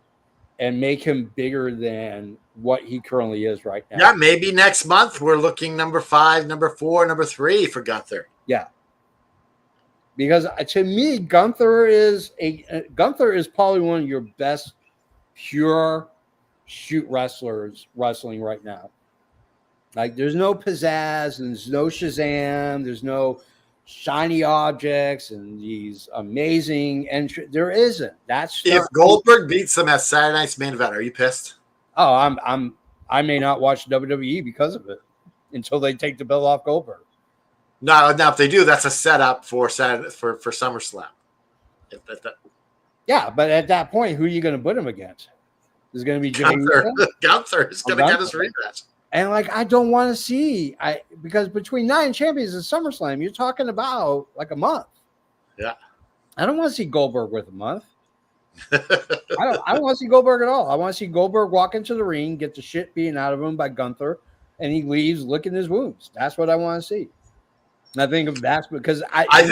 and make him bigger than what he currently is right now. Yeah, maybe next month we're looking number 5, number 4, number 3 for Gunther. Yeah. Because to me, Gunther is probably one of your best pure shoot wrestlers wrestling right now. Like, there's no pizzazz, and there's no Shazam, there's no shiny objects and these amazing entries. There isn't. That's if Goldberg beats him at Saturday Night's Main Event, are you pissed? Oh, I may not watch WWE because of it until they take the belt off Goldberg. No, now if they do, that's a setup for SummerSlam. Yeah, but at that point, who are you going to put him against? Is going to be Gunther. Gunther is going to get his rematch. And I don't want to see because between 9 champions and SummerSlam, you're talking about like a month. Yeah, I don't want to see Goldberg with a month. I don't want to see Goldberg at all. I want to see Goldberg walk into the ring, get the shit beaten out of him by Gunther, and he leaves licking his wounds. That's what I want to see. And I think that's because I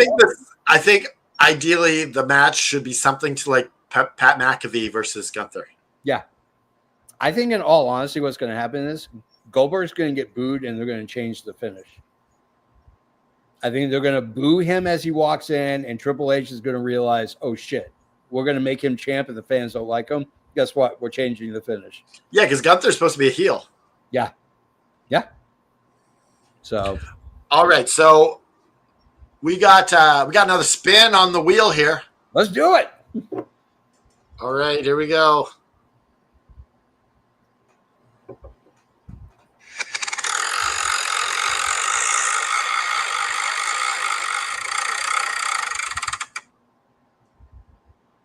think ideally the match should be something to like Pat McAfee versus Gunther. Yeah, I think in all honesty, what's going to happen is Goldberg's going to get booed, and they're going to change the finish. I think they're going to boo him as he walks in, and Triple H is going to realize, oh, shit, we're going to make him champ, and the fans don't like him. Guess what? We're changing the finish. Yeah, because Gunther's supposed to be a heel. Yeah. Yeah. So. All right, so we got another spin on the wheel here. Let's do it. All right, here we go.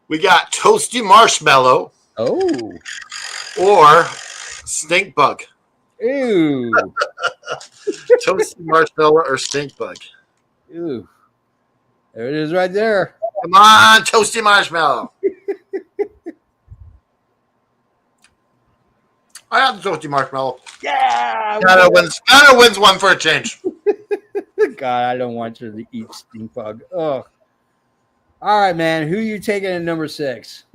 We got Toasty Marshmallow. Oh. Or Stink Bug. Ew. Toasty Marshmallow or Stink Bug. Ew. There it is right there. Come on, Toasty Marshmallow. I have the Toasty Marshmallow. Yeah. Anna wins one for a change. God, I don't want you to eat Stink Bug. Oh. All right, man. Who are you taking at number 6?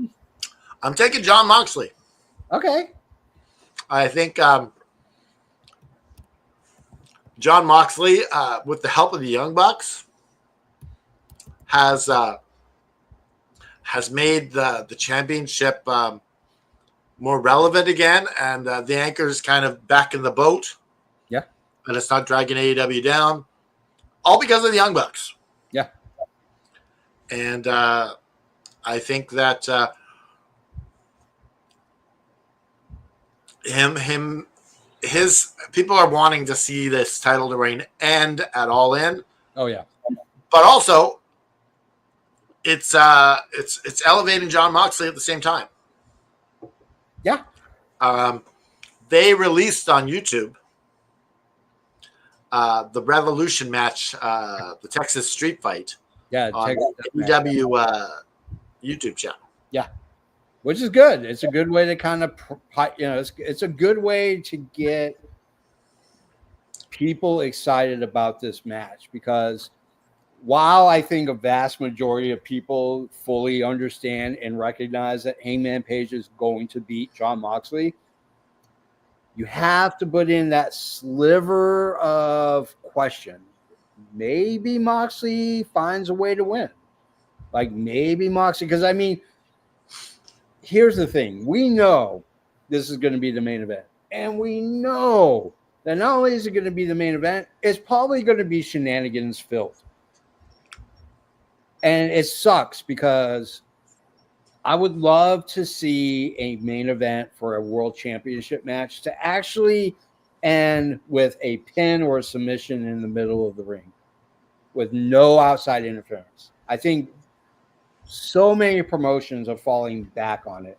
I'm taking Jon Moxley. Okay. I think Jon Moxley, with the help of the Young Bucks, has made the championship more relevant again, and the anchor is kind of back in the boat. Yeah. And it's not dragging AEW down, all because of the Young Bucks. Yeah. And I think that him his people are wanting to see this title reign end at All In, Oh yeah. but also it's elevating John Moxley at the same time. Yeah. They released on YouTube the Revolution match, the Texas Street Fight Yeah. on Texas the AEW YouTube channel. Yeah, which is good. It's a good way to kind of, it's a good way to get people excited about this match, because while I think a vast majority of people fully understand and recognize that Hangman Page is going to beat Jon Moxley, you have to put in that sliver of question. Maybe Moxley finds a way to win. Like maybe Moxley, because I mean, here's the thing. We know this is going to be the main event. And we know that not only is it going to be the main event, it's probably going to be shenanigans filled. And it sucks because I would love to see a main event for a world championship match to actually end with a pin or a submission in the middle of the ring with no outside interference. I think so many promotions are falling back on it.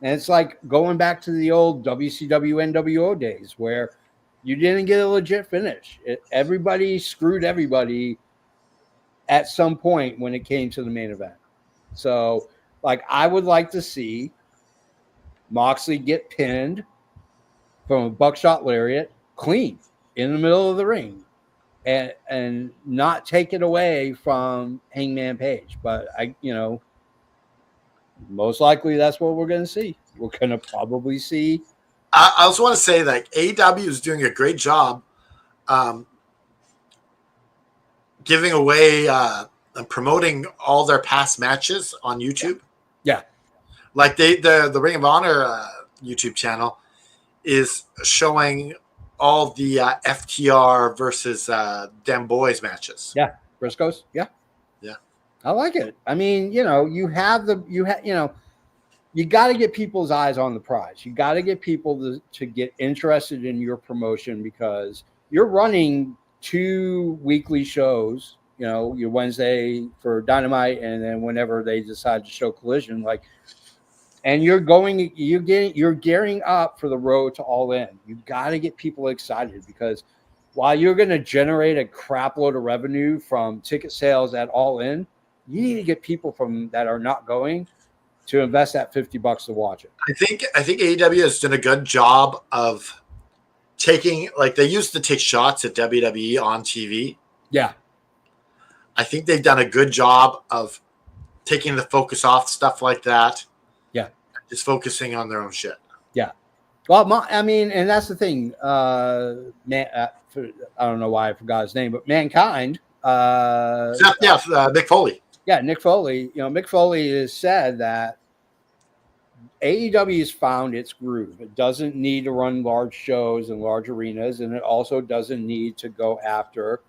And it's like going back to the old WCW NWO days where you didn't get a legit finish. Everybody screwed everybody at some point when it came to the main event. So, like, I would like to see Moxley get pinned from a buckshot lariat clean in the middle of the ring and not take it away from Hangman Page. But most likely that's what we're going to see. We're going to probably see. I also want to say that AEW is doing a great job giving away and promoting all their past matches on YouTube. Yeah. Like the Ring of Honor YouTube channel is showing all the FTR versus Dem Boys matches. Yeah. Briscoes. Yeah. Yeah. I like it. I mean, you got to get people's eyes on the prize. You got to get people to get interested in your promotion because you're running 2 weekly shows, your Wednesday for Dynamite and then whenever they decide to show Collision, and you're gearing up for the road to All In. You got to get people excited because while you're going to generate a crap load of revenue from ticket sales at All In, you need to get people that are not going to invest that $50 to watch it. I think AEW has done a good job of taking, they used to take shots at WWE on TV. Yeah. I think they've done a good job of taking the focus off stuff like that. Yeah. Just focusing on their own shit. Yeah. Well, and that's the thing. I don't know why I forgot his name, but Mankind. Mick Foley. Yeah, Mick Foley. Mick Foley has said that AEW has found its groove. It doesn't need to run large shows and large arenas, and it also doesn't need to go after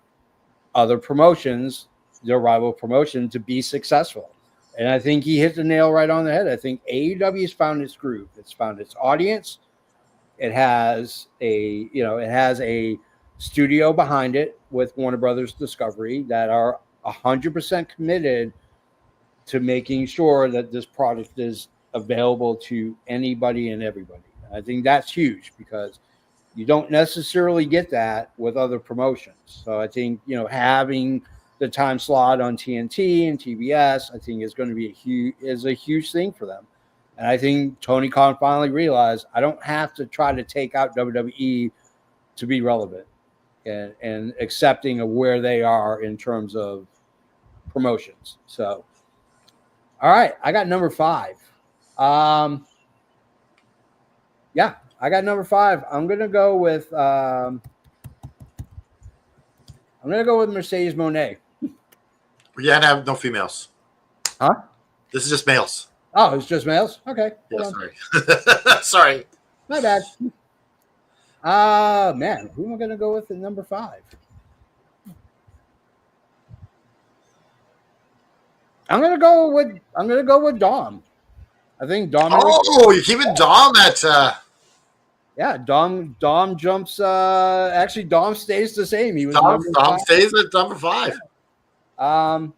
other promotions, their rival promotion, to be successful. And I think he hit the nail right on the head. I think AEW has found its groove. It's found its audience. It has a studio behind it with Warner Brothers Discovery that are 100% committed to making sure that this product is available to anybody and everybody. I think that's huge because you don't necessarily get that with other promotions. So I think, having the time slot on TNT and TBS, I think is going to be a huge thing for them. And I think Tony Khan finally realized I don't have to try to take out WWE to be relevant and accepting of where they are in terms of promotions. So, all right, I got number 5. I got number 5. I'm gonna go with Mercedes Moné. We can't have no females. Huh? This is just males. Oh, it's just males. Okay. Yeah, sorry. Sorry. My bad. Man, who am I gonna go with at number 5? I'm gonna go with Dom. I think Dom. Oh, you're keeping Dom at. Yeah, Dom jumps. Actually, Dom stays the same. He was Dom number 5. stays at number 5. Um,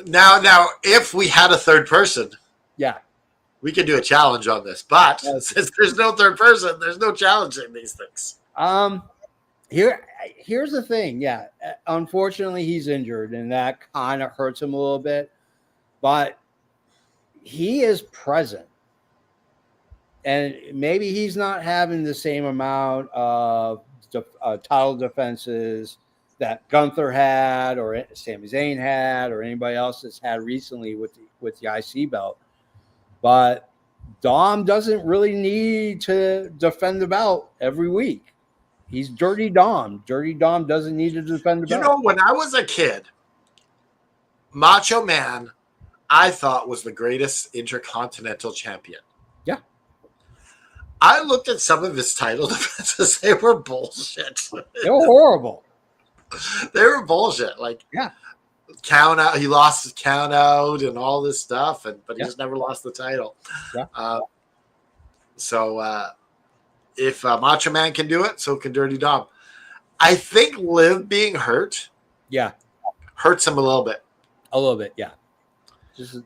Now, if we had a third person, yeah. we could do a challenge on this. But since there's no third person, there's no challenging these things. Here's the thing. Yeah, unfortunately, he's injured, and that kind of hurts him a little bit. But he is present, and maybe he's not having the same amount of title defenses that Gunther had, or Sami Zayn had, or anybody else that's had recently with the IC belt. But Dom doesn't really need to defend the belt every week. He's Dirty Dom. Dirty Dom doesn't need to defend the belt. You know, when I was a kid, Macho Man, I thought was the greatest intercontinental champion. Yeah. I looked at some of his title defenses. They were bullshit. They were horrible. They were bullshit. Like, yeah, count out. He lost his count out and all this stuff, but he yeah. just never lost the title. Yeah. If Macho Man can do it, so can Dirty Dom. I think Liv being hurt, hurts him a little bit. A little bit, yeah.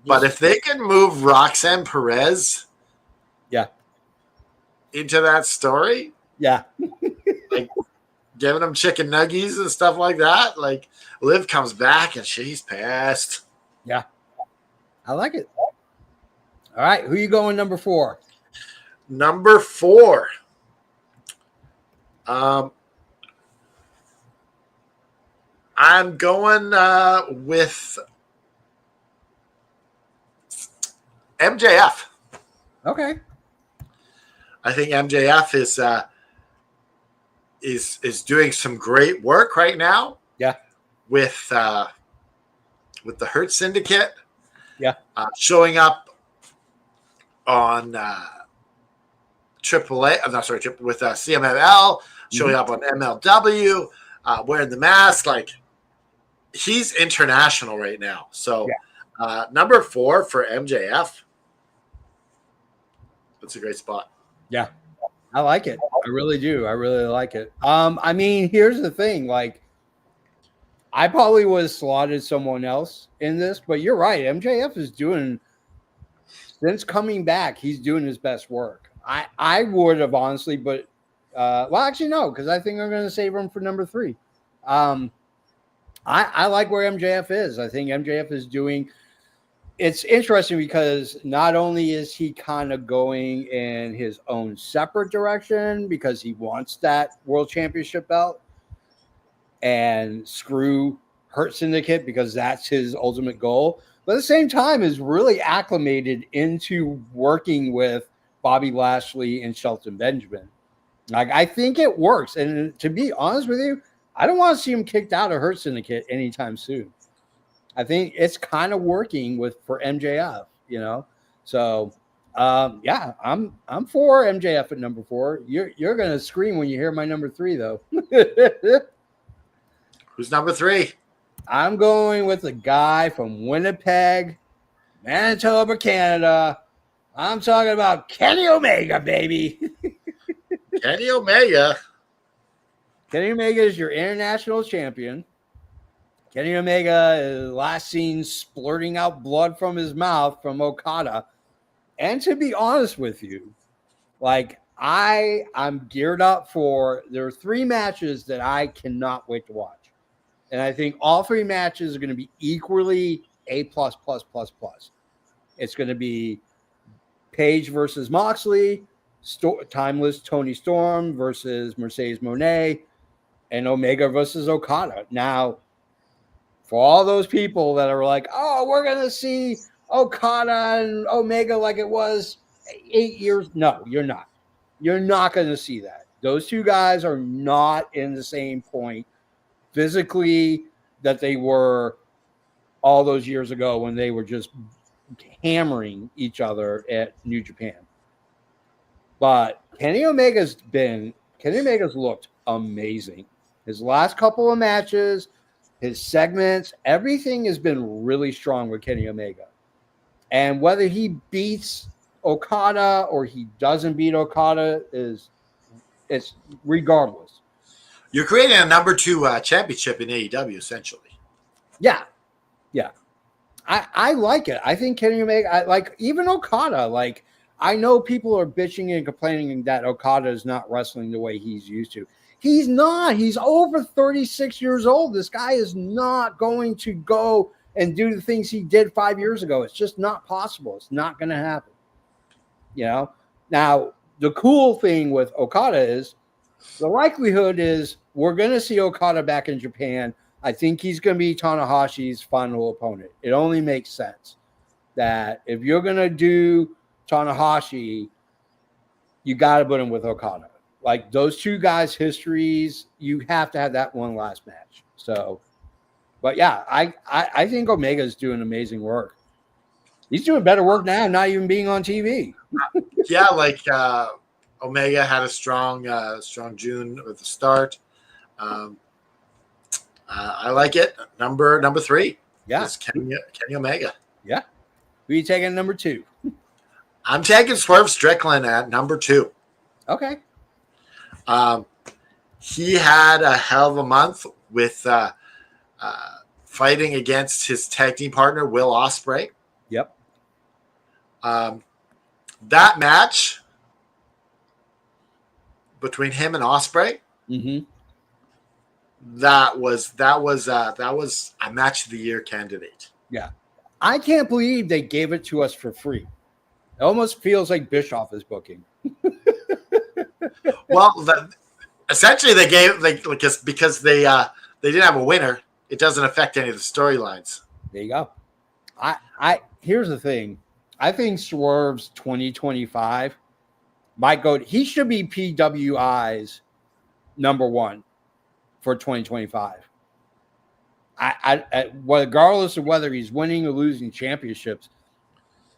But if they can move Roxanne Perez, into that story, like giving him chicken nuggies and stuff like that, like Liv comes back and she's pissed. Yeah, I like it. All right, who you going number 4? Number 4. I'm going with MJF. Okay. I think MJF is doing some great work right now. Yeah. With the Hurt Syndicate. Yeah. Showing up on AAA. I'm not sorry, with CMLL. Showing up on MLW. Wearing the mask. Like, he's international right now. So number 4 for MJF. That's a great spot. Yeah, I like it. I really do. I really like it. I mean, here's the thing. Like, I probably would have slotted someone else in this, but you're right. MJF is doing, since coming back, he's doing his best work. I would have honestly, but well, actually no, because I think I'm going to save him for number 3. I like where MJF is. I think MJF is doing. It's interesting because not only is he kind of going in his own separate direction because he wants that world championship belt and screw Hurt Syndicate because that's his ultimate goal, but at the same time is really acclimated into working with Bobby Lashley and Shelton Benjamin. Like, I think it works. And to be honest with you, I don't want to see him kicked out of Hurt Syndicate anytime soon. I think it's kind of working for MJF, you know. So, I'm for MJF at number 4. You're gonna scream when you hear my number 3, though. Who's number 3? I'm going with a guy from Winnipeg, Manitoba, Canada. I'm talking about Kenny Omega, baby. Kenny Omega. Kenny Omega is your international champion. Kenny Omega is last seen splurting out blood from his mouth from Okada. And to be honest with you, like, I'm geared up for, there are 3 matches that I cannot wait to watch. And I think all 3 matches are going to be equally A++++. It's going to be Page versus Moxley, Timeless Tony Storm versus Mercedes Moné, and Omega versus Okada. Now, for all those people that are like, oh, we're going to see Okada and Omega like it was 8 years. No, you're not. You're not going to see that. Those 2 guys are not in the same point physically that they were all those years ago when they were just hammering each other at New Japan. But Kenny Omega's looked amazing. His last couple of matches, his segments, everything has been really strong with Kenny Omega. And whether he beats Okada or he doesn't beat Okada it's regardless. You're creating a number 2 championship in AEW, essentially. Yeah. I like it. I think Kenny Omega, like even Okada, like I know people are bitching and complaining that Okada is not wrestling the way he's used to. He's not. He's over 36 years old. This guy is not going to go and do the things he did 5 years ago. It's just not possible. It's not going to happen. You know? Now, the cool thing with Okada is the likelihood is we're going to see Okada back in Japan. I think he's going to be Tanahashi's final opponent. It only makes sense that if you're going to do Tanahashi, you got to put him with Okada. Like those two guys' histories, you have to have that one last match. So, but yeah, I think Omega's doing amazing work. He's doing better work now, not even being on TV. Yeah, like Omega had a strong June at the start. I like it. Number 3. Yeah. Is Kenny Omega. Yeah. Who are you taking number 2? I'm taking Swerve Strickland at number 2. Okay. He had a hell of a month with fighting against his tag team partner, Will Ospreay. Yep. That match between him and Ospreay, Mm-hmm. that was a match of the year candidate. Yeah. I can't believe they gave it to us for free. It almost feels like Bischoff is booking. Well, essentially because they didn't have a winner. It doesn't affect any of the storylines. There you go. I here's the thing. I think Swerve's 2025 might go. He should be PWI's number 1 for 2025. Regardless of whether he's winning or losing championships,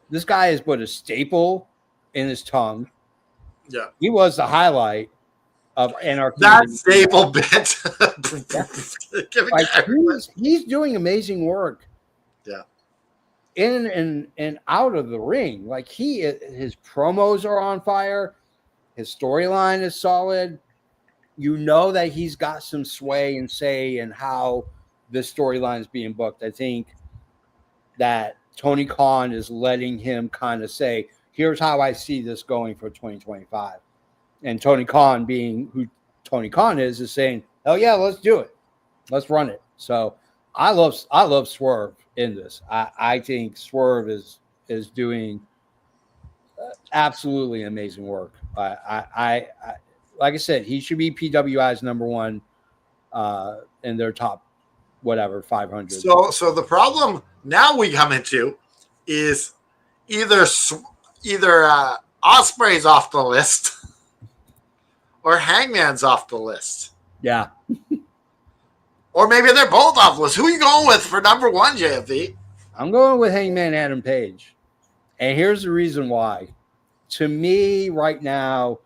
this guy has put a staple in his tongue. Yeah, he was the highlight of Anarchy. That staple bit. Like, he's doing amazing work. Yeah, in and out of the ring. Like his promos are on fire. His storyline is solid. You know that he's got some sway and say in how this storyline is being booked. I think that Tony Khan is letting him kind of say, here's how I see this going for 2025. And Tony Khan, being who Tony Khan is saying, oh yeah, let's do it. Let's run it. So I love Swerve in this. I think Swerve is doing absolutely amazing work. I like I said, he should be PWI's number 1 in their top 500. So the problem now we come into is either Ospreay's off the list or Hangman's off the list. Yeah. Or maybe they're both off the list. Who are you going with for number 1, JFV? I'm going with Hangman Adam Page. And here's the reason why. To me, right now,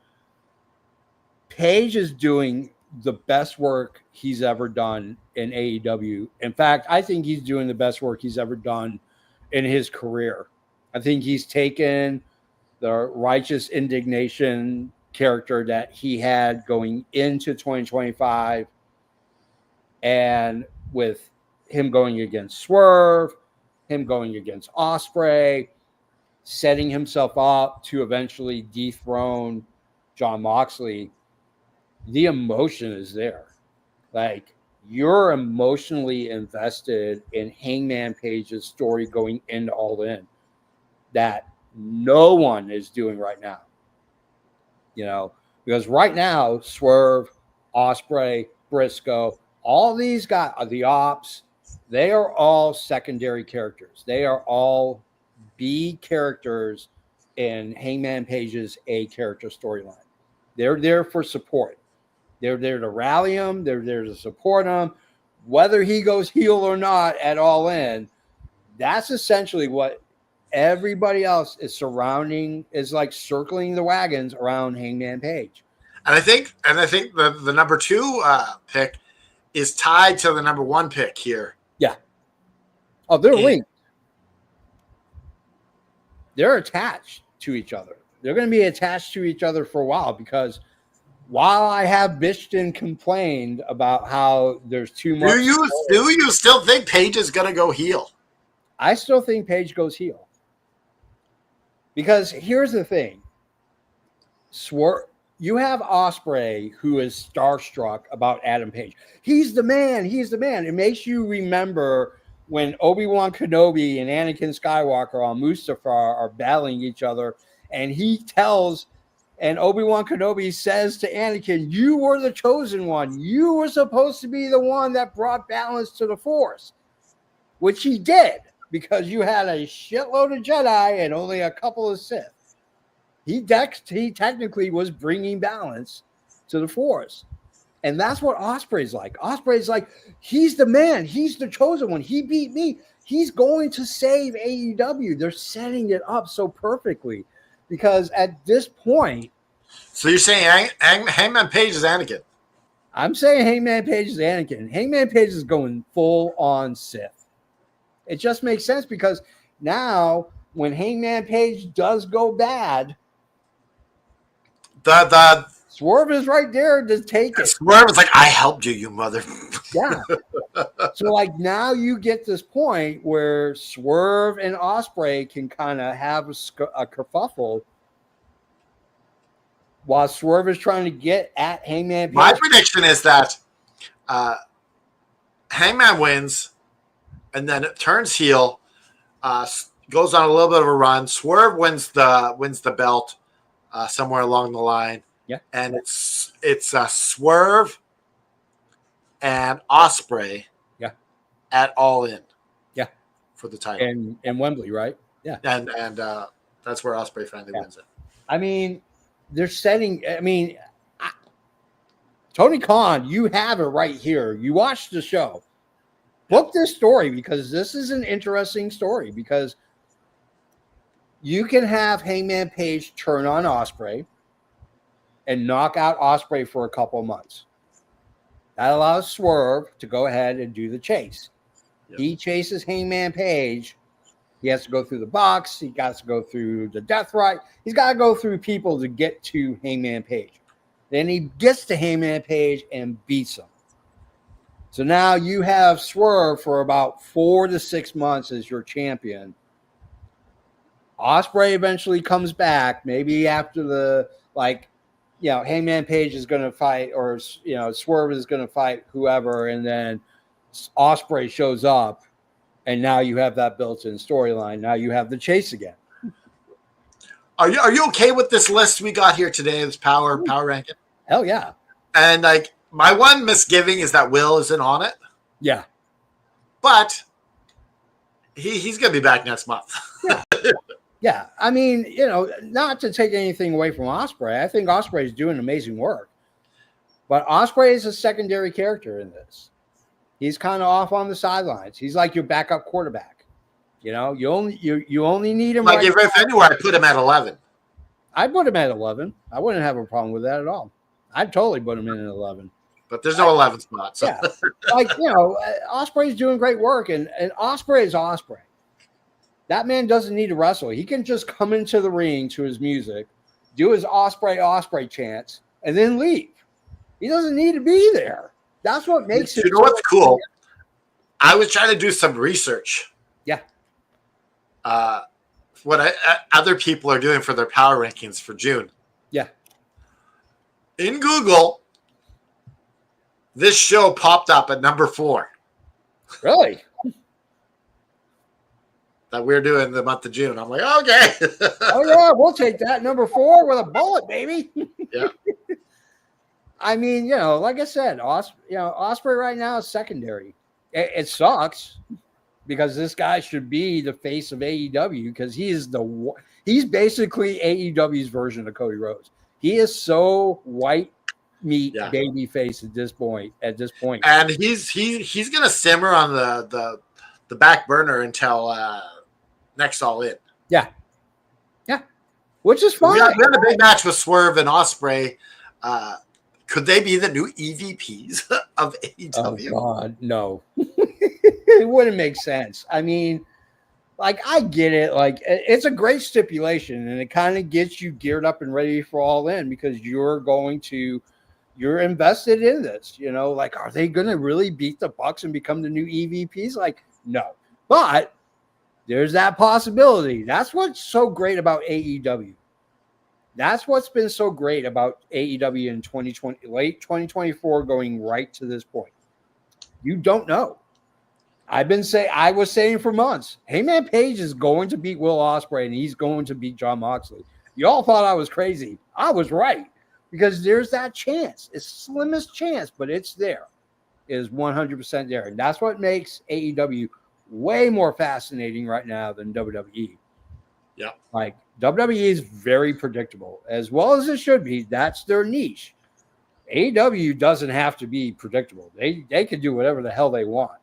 Page is doing the best work he's ever done in AEW. In fact, I think he's doing the best work he's ever done in his career. I think he's taken the righteous indignation character that he had going into 2025, and with him going against Swerve, him going against Ospreay, setting himself up to eventually dethrone Jon Moxley, the emotion is there. Like, you're emotionally invested in Hangman Page's story going into All In that no one is doing right now. You know, because right now, Swerve, Ospreay, Briscoe, all these guys, the Ops, they are all secondary characters. They are all B characters in Hangman Page's A character storyline. They're there for support. They're there to rally him. They're there to support him. Whether he goes heel or not at All In, that's essentially what everybody else is surrounding, is like circling the wagons around Hangman Page. And I think the number 2 pick is tied to the number 1 pick here. Yeah. Oh, they're linked. They're attached to each other. They're going to be attached to each other for a while, because while I have bitched and complained about how there's too much, Do you still think Paige is gonna go heel? I still think Paige goes heel. Because here's the thing. You have Ospreay, who is starstruck about Adam Page. He's the man. He's the man. It makes you remember when Obi-Wan Kenobi and Anakin Skywalker on Mustafar are battling each other, and he tells, and Obi-Wan Kenobi says to Anakin, you were the chosen one. You were supposed to be the one that brought balance to the Force, which he did, because you had a shitload of Jedi and only a couple of Sith. He technically was bringing balance to the Force. And that's what Ospreay's like. Ospreay's like, he's the man. He's the chosen one. He beat me. He's going to save AEW. They're setting it up so perfectly, because at this point. So you're saying Hangman Page is Anakin? I'm saying Hangman Page is Anakin. Hangman Page is going full on Sith. It just makes sense, because now when Hangman Page does go bad, The Swerve is right there to take it. Swerve is like, I helped you, you mother. Yeah. So like now you get this point where Swerve and Ospreay can kind of have a kerfuffle while Swerve is trying to get at Hangman Page. My prediction is that Hangman wins, and then it turns heel, goes on a little bit of a run. Swerve wins the belt somewhere along the line. Yeah, and it's Swerve and Ospreay. Yeah, at All In. Yeah, for the title and Wembley, right? Yeah, and that's where Ospreay finally wins it. I mean, they're setting. I mean, Tony Khan, you have it right here. You watched the show. Book this story, because this is an interesting story, because you can have Hangman Page turn on Ospreay and knock out Ospreay for a couple of months. That allows Swerve to go ahead and do the chase. Yep. He chases Hangman Page. He has to go through the box. He got to go through the death right. He's got to go through people to get to Hangman Page. Then he gets to Hangman Page and beats him. So now you have Swerve for about 4 to 6 months as your champion. Ospreay eventually comes back, maybe after the, Hangman Page is going to fight, or, Swerve is going to fight whoever, and then Ospreay shows up, and now you have that built-in storyline. Now you have the chase again. Are you okay with this list we got here today? This power ranking? Hell yeah. And my one misgiving is that Will isn't on it. Yeah. But he's going to be back next month. Yeah. I mean, not to take anything away from Ospreay. I think Ospreay is doing amazing work. But Ospreay is a secondary character in this. He's kind of off on the sidelines. He's like your backup quarterback. You only need him. If anywhere, I put him at 11. I'd put him at 11. I wouldn't have a problem with that at all. I'd totally put him in at 11. But there's no 11 spot. So. Yeah. Ospreay's doing great work, and Ospreay is Ospreay. That man doesn't need to wrestle. He can just come into the ring to his music, do his Ospreay chants, and then leave. He doesn't need to be there. That's what makes it. You know what's cool? I was trying to do some research. Yeah. What other people are doing for their power rankings for June. Yeah. In Google, this show popped up at number 4. Really? That we're doing the month of June. I'm like, okay. Oh yeah, we'll take that. Number 4 with a bullet, baby. Yeah. I mean, like I said, Ospreay right now is secondary. It sucks because this guy should be the face of AEW, because he's basically AEW's version of Cody Rhodes. He is so white meat baby face at this point. And he's gonna simmer on the back burner until next All In. Yeah. Yeah. Which is fine. We had a big match with Swerve and Ospreay. Could they be the new EVPs of AEW? Oh God, no. It wouldn't make sense. I mean, like, I get it. Like, it's a great stipulation, and it kind of gets you geared up and ready for All In because you're invested in this. You know, like, are they going to really beat the Bucks and become the new EVPs? Like, no. But there's that possibility. That's what's so great about AEW. That's what's been so great about AEW in 2020, late 2024, going right to this point. You don't know. I was saying for months, Heyman Page is going to beat Will Ospreay and he's going to beat Jon Moxley. You all thought I was crazy. I was right because there's that chance. It's slimmest chance, but it's there. It is 100% there. And that's what makes AEW way more fascinating right now than WWE. Yeah. Like, WWE is very predictable, as well as it should be. That's their niche. AEW doesn't have to be predictable. They can do whatever the hell they want.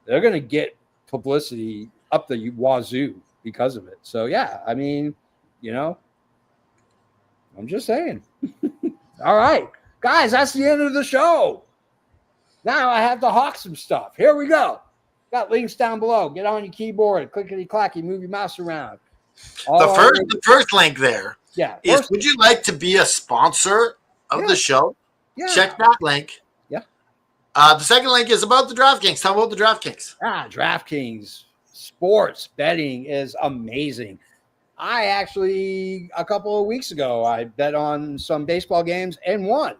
They're going to get publicity up the wazoo because of it. So, yeah, I mean, you know, I'm just saying. All right, guys, that's the end of the show. Now I have to hawk some stuff. Here we go. Got links down below. Get on your keyboard, clickety-clacky, move your mouse around. The first link there is, would you like to be a sponsor of the show? Yeah. Check that link. Yeah. The second link is about the DraftKings. Tell me about the DraftKings. DraftKings sports betting is amazing. I actually, a couple of weeks ago, I bet on some baseball games and won.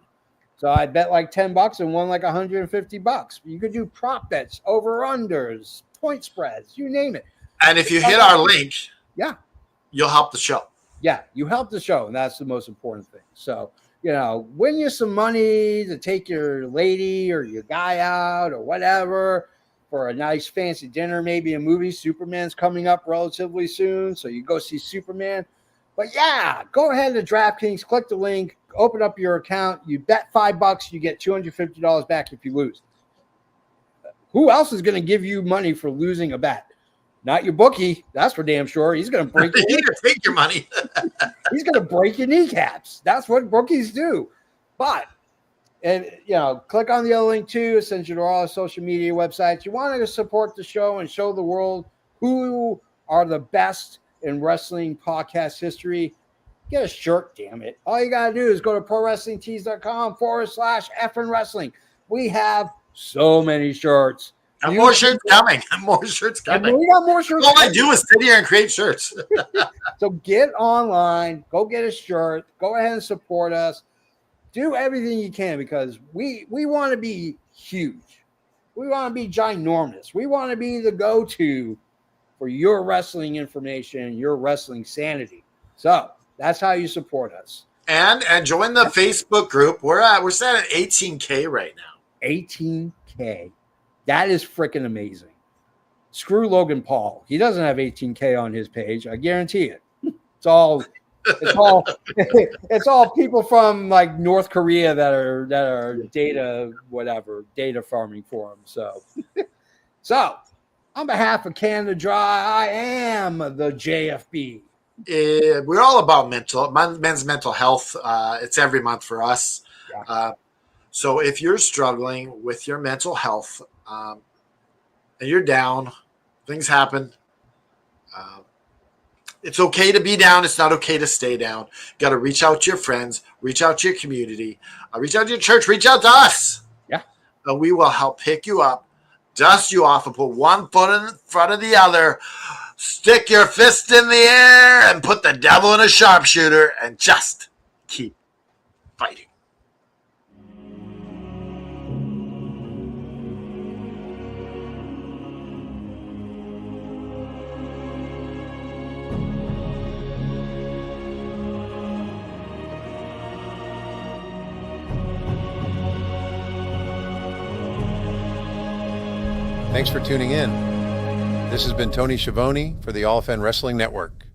So I bet like $10 and won like $150. You could do prop bets, over-unders, point spreads, you name it. And if you hit our link, you'll help the show. Yeah, you help the show, and that's the most important thing. So, you know, win you some money to take your lady or your guy out or whatever for a nice fancy dinner, maybe a movie. Superman's coming up relatively soon, so you go see Superman. But yeah, go ahead to DraftKings, click the link, open up your account. You bet $5, you get $250 back if you lose. Who else is going to give you money for losing a bet? Not your bookie. That's for damn sure. He's going to break your kneecaps. Take your money. He's going to break your kneecaps. That's what bookies do. But, and you know, click on the other link too. It sends you to all our social media websites. You want to support the show and show the world who are the best in wrestling podcast history. Get a shirt, damn it. All you got to do is go to prowrestlingtees.com/effing wrestling. We have so many shirts. And more shirts coming. And more shirts coming. And we got more shirts All coming. I do is sit here and create shirts. So get online, go get a shirt, go ahead and support us. Do everything you can because we want to be huge. We want to be ginormous. We want to be the go-to for your wrestling information, your wrestling sanity. So that's how you support us. And join the Facebook group. We're set at 18K right now. 18K. That is freaking amazing. Screw Logan Paul. He doesn't have 18K on his page. I guarantee it. It's all people from like North Korea that are data farming for him. So on behalf of Canada Dry, I am the JFB. We're all about men's mental health. It's every month for us. Yeah. So if you're struggling with your mental health and you're down, things happen. It's okay to be down. It's not okay to stay down. You got to reach out to your friends, reach out to your community, reach out to your church, reach out to us. Yeah. And we will help pick you up, dust you off, and put one foot in front of the other. Stick your fist in the air and put the devil in a sharpshooter and just keep fighting. Thanks for tuning in. This has been Tony Schiavone for the All Fan Wrestling Network.